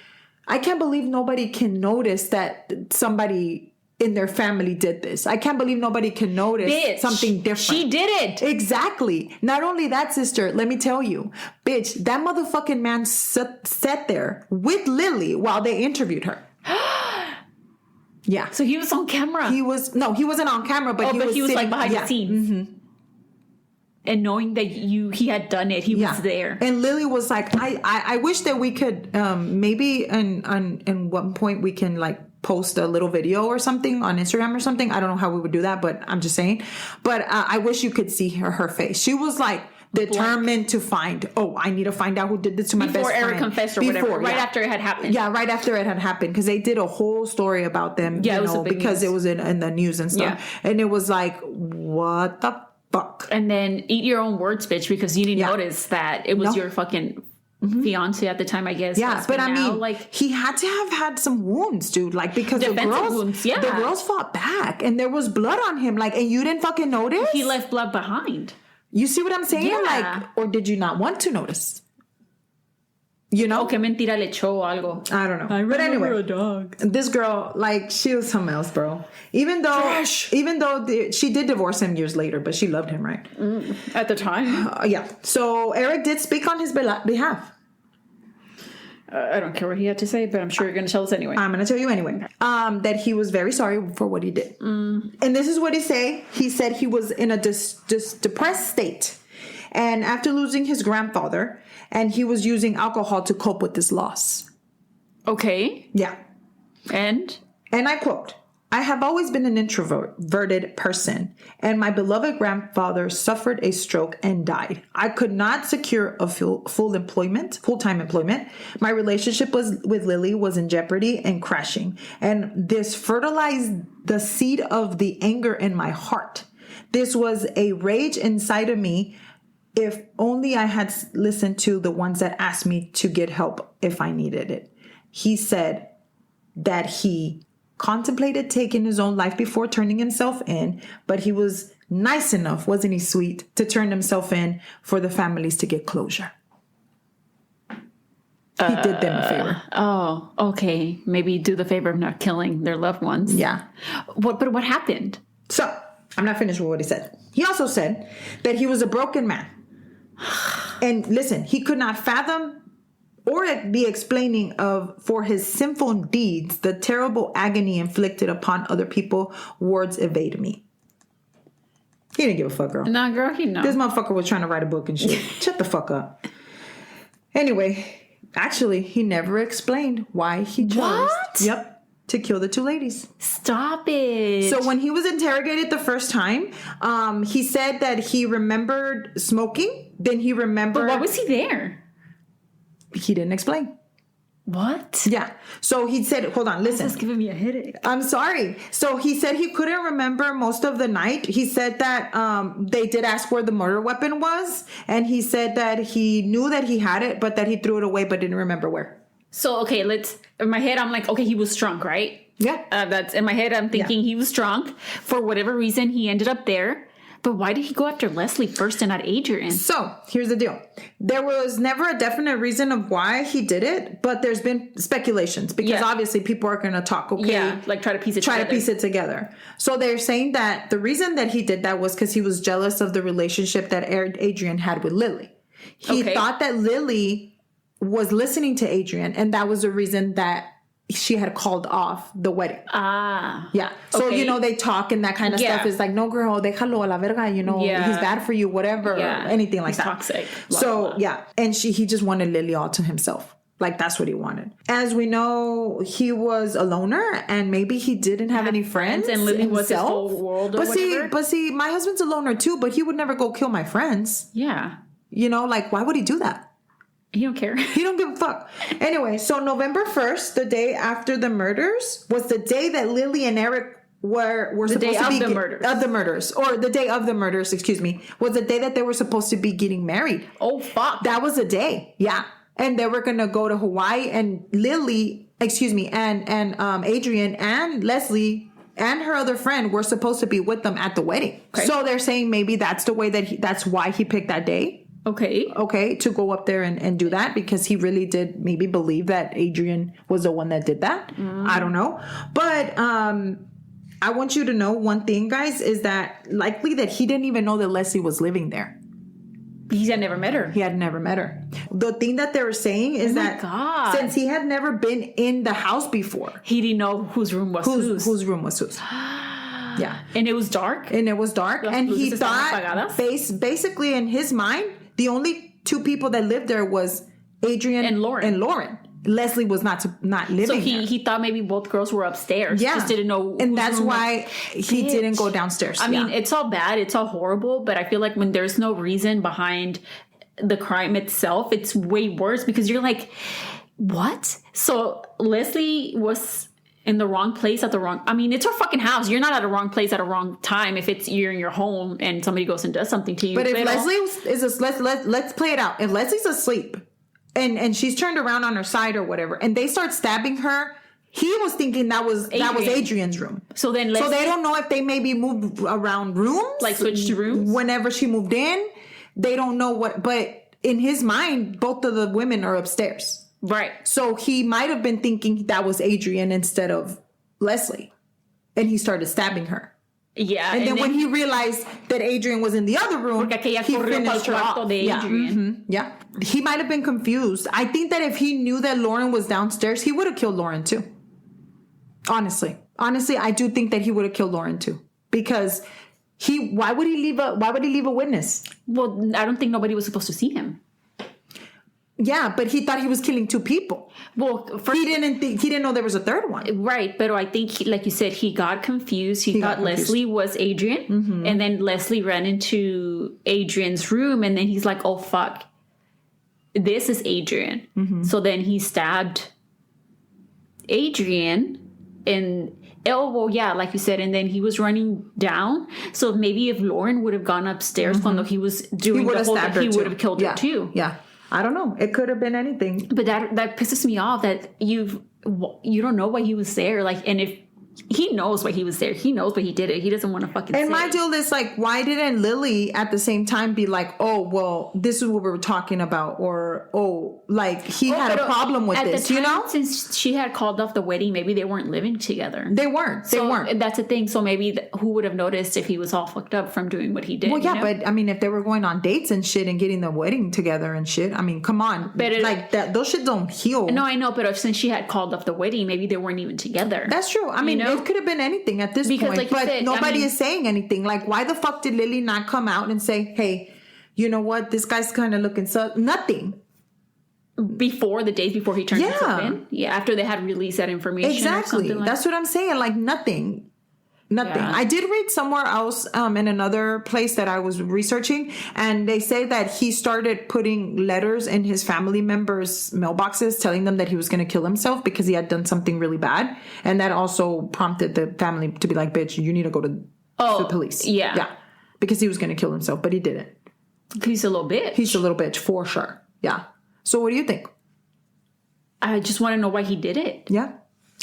I can't believe nobody can notice that somebody in their family did this. I can't believe nobody can notice something different. She did it. Exactly. Not only that, sister, let me tell you, bitch, that motherfucking man sat there with Lily while they interviewed her. Yeah. So he was on camera. He wasn't on camera, but he was sitting, like behind the scenes. Mm-hmm. And knowing that he had done it, he was there. And Lily was like, I wish that we could maybe in one point we can like post a little video or something on Instagram or something. I don't know how we would do that, but I'm just saying. But I wish you could see her face. She was like determined to find. Oh, I need to find out who did this to my best friend. Before Eric confessed or whatever. Right after it had happened. Yeah, right after it had happened, because they did a whole story about them. Yeah, you it was know, a big because news. it was in the news and stuff. Yeah. And it was like, what the fuck? And then eat your own words, bitch, because you didn't notice that it was your fucking fiance at the time, I guess. Yeah, but I mean, like, he had to have had some wounds, dude. Like, because the girls fought back, and there was blood on him. Like, and you didn't fucking notice. He left blood behind. You see what I'm saying? Yeah. Like, or did you not want to notice? You know? O que mentira le echó o algo. I don't know. But anyway, a dog. This girl, like, she was something else, bro. Even though she did divorce him years later, but she loved him, right? At the time. Yeah. So Eric did speak on his behalf. I don't care what he had to say, but I'm sure you're going to tell us anyway. I'm going to tell you anyway. That he was very sorry for what he did. And this is what he said. He said he was in a depressed state. And after losing his grandfather, and he was using alcohol to cope with this loss. Okay. Yeah. And I quote, I have always been an introverted person, and my beloved grandfather suffered a stroke and died. I could not secure a full-time employment. My relationship with Lily was in jeopardy and crashing, and this fertilized the seed of the anger in my heart. This was a rage inside of me. If only I had listened to the ones that asked me to get help if I needed it. He said that he contemplated taking his own life before turning himself in, but he was nice enough, wasn't he sweet, to turn himself in for the families to get closure. He did them a favor. Oh, okay. Maybe do the favor of not killing their loved ones. Yeah. But what happened? So, I'm not finished with what he said. He also said that he was a broken man. And listen, he could not fathom or be explaining for his sinful deeds, the terrible agony inflicted upon other people. Words evade me. He didn't give a fuck, girl. Nah, girl, he know. This motherfucker was trying to write a book and shit. Shut the fuck up. Anyway, actually, he never explained why he chose. What? Yep. To kill the two ladies. Stop it. So when he was interrogated the first time, he said that he remembered smoking. Then he remembered. But why was he there? He didn't explain. What? Yeah. So he said, hold on, listen. This is giving me a headache. I'm sorry. So he said he couldn't remember most of the night. He said that they did ask where the murder weapon was. And he said that he knew that he had it, but that he threw it away, but didn't remember where. So, okay, in my head, I'm like, okay, he was drunk, right? Yeah. That's in my head. I'm thinking he was drunk. For whatever reason, he ended up there. But why did he go after Leslie first and not Adriane? So here's the deal. There was never a definite reason of why he did it, but there's been speculations because obviously people are going to talk. Okay. Yeah, like try to piece it together. So they're saying that the reason that he did that was because he was jealous of the relationship that Adriane had with Lily. He thought that Lily was listening to Adriane, and that was the reason that she had called off the wedding. Yeah. So, they talk and that kind of stuff is like, no, girl, déjalo a la verga, he's bad for you, whatever, anything like that. Toxic. So, and he just wanted Lily all to himself. Like, that's what he wanted. As we know, he was a loner, and maybe he didn't have any friends. And Lily was his whole world or whatever. But see, my husband's a loner too, but he would never go kill my friends. Yeah. Like, why would he do that? He don't care. He don't give a fuck. Anyway, so November 1st, the day after the murders, was the day that Lily and Eric were supposed to be... The day of the murders. Or the day of the murders, excuse me, was the day that they were supposed to be getting married. Oh, fuck. That was the day. Yeah. And they were going to go to Hawaii, and Lily, and Adriane and Leslie and her other friend were supposed to be with them at the wedding. Okay. So they're saying maybe that's the way that's why he picked that day. Okay, to go up there and do that, because he really did maybe believe that Adriane was the one that did that. I don't know. But I want you to know one thing, guys, is that likely that he didn't even know that Leslie was living there. He had never met her. He had never met her. The thing that they were saying is that since he had never been in the house before, he didn't know whose room was whose. Whose room was whose. Yeah. And it was dark? And he thought, basically in his mind, the only two people that lived there was Adriane and Lauren. Leslie was not living so there. He thought maybe both girls were upstairs. Yeah. Just didn't know. And that's why he didn't go downstairs. I mean, it's all bad. It's all horrible. But I feel like when there's no reason behind the crime itself, it's way worse, because you're like, what? So Leslie was in the wrong place at the wrong... I mean, it's her fucking house. You're not at a wrong place at a wrong time if you're in your home and somebody goes and does something to you. But if Leslie is... Let's play it out. If Leslie's asleep and she's turned around on her side or whatever, and they start stabbing her, he was thinking that was Adriane's room. So then so they don't know if they maybe moved around rooms. Like switched rooms? Whenever she moved in. They don't know what... But in his mind, both of the women are upstairs. Right. So he might have been thinking that was Adriane instead of Leslie. And he started stabbing her. Yeah. And then when he realized that Adriane was in the other room, he finished her off. Yeah. He might have been confused. I think that if he knew that Lauren was downstairs, he would have killed Lauren too. Honestly, I do think that he would have killed Lauren too. Because why would he leave a witness? Well, I don't think nobody was supposed to see him. Yeah, but he thought he was killing two people. Well, he didn't know there was a third one. Right, but I think, like you said, he got confused. He thought Leslie was Adriane, and then Leslie ran into Adriane's room, and then he's like, "Oh fuck, this is Adriane." So then he stabbed Adriane, and like you said, and then he was running down. So maybe if Lauren would have gone upstairs when he was doing the whole thing, he would have killed her too. Yeah. I don't know. It could have been anything. But that pisses me off that you don't know why he was there. Like, and if he knows why he was there, he knows why he did it. He doesn't want to fucking say. And my deal is like, why didn't Lily at the same time be like, oh, well, this is what we were talking about, or like he had a problem with this, the time, since she had called off the wedding, maybe they weren't living together. They weren't. That's the thing. So maybe who would have noticed if he was all fucked up from doing what he did? Well, yeah, but I mean, if they were going on dates and shit and getting the wedding together and shit, I mean, come on, but those shit don't heal. No, I know, but since she had called off the wedding, maybe they weren't even together. That's true. I mean, it could have been anything at this point, like but nobody is saying anything. Like, why the fuck did Lily not come out and say, hey, you know what, this guy's kind of looking nothing before the days before he turned himself in? Yeah, after they had released that information. Exactly. That's what I'm saying. Like, nothing. Yeah. I did read somewhere else in another place that I was researching, and they say that he started putting letters in his family members' mailboxes telling them that he was going to kill himself because he had done something really bad, and that also prompted the family to be like, bitch, you need to go to the police. Yeah, because he was going to kill himself, but he didn't. He's a little bitch. He's a little bitch for sure. Yeah. So what do you think? I just want to know why he did it. Yeah.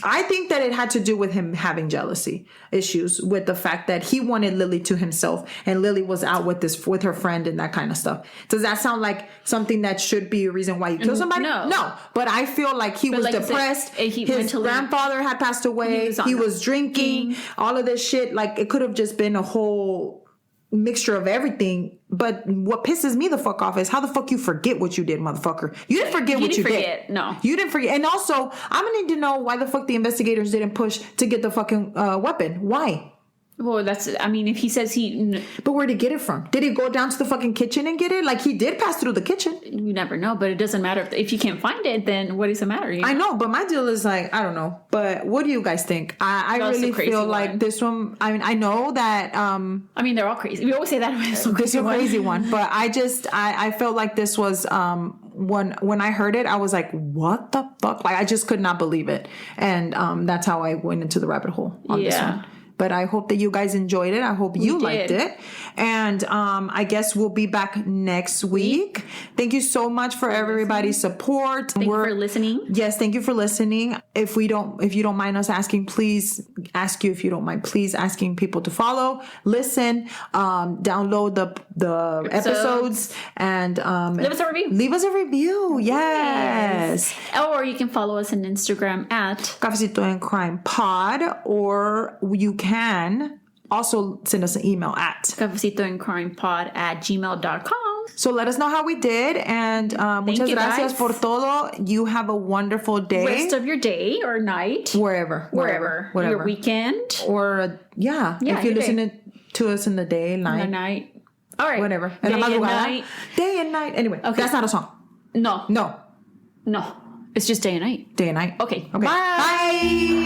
I think that it had to do with him having jealousy issues with the fact that he wanted Lily to himself and Lily was out with her friend and that kind of stuff. Does that sound like something that should be a reason why you kill somebody? No. But I feel like he was like depressed. His grandfather had passed away. He was drinking. All of this shit. Like, it could have just been a whole mixture of everything. But what pisses me the fuck off is how the fuck you forget what you did, motherfucker. You didn't forget what you did. No. You didn't forget. And also, I'm gonna need to know why the fuck the investigators didn't push to get the fucking weapon. Why? Well, if he says But where'd he get it from? Did he go down to the fucking kitchen and get it? Like, he did pass through the kitchen. You never know, but it doesn't matter. If you can't find it, then what does it matter? You know? I know, but my deal is like, I don't know. But what do you guys think? I really feel like this one, I mean, I know that... they're all crazy. We always say that. This is a crazy one. But I felt like this was... when I heard it, I was like, what the fuck? Like, I just could not believe it. And that's how I went into the rabbit hole on this one. But I hope that you guys enjoyed it. I hope you liked it. And I guess we'll be back next week. Thank you so much for everybody's support. Thank you for listening. Yes, thank you for listening. If you don't mind us asking, please asking people to follow, listen, download the episodes, and leave us a review. Leave us a review. Yes. Or you can follow us on Instagram at Cafecito and Crime Pod, or you can also send us an email at cafecitoandcrimepod@gmail.com. So let us know how we did, and muchas gracias por todo. You have a wonderful day. Rest of your day or night. Wherever. Your weekend. Or, if you're listening to us in the day, night. All right. Whatever. Day and night. Day and night. Anyway, that's not a song. No. No. It's just day and night. Day and night. Okay. Bye.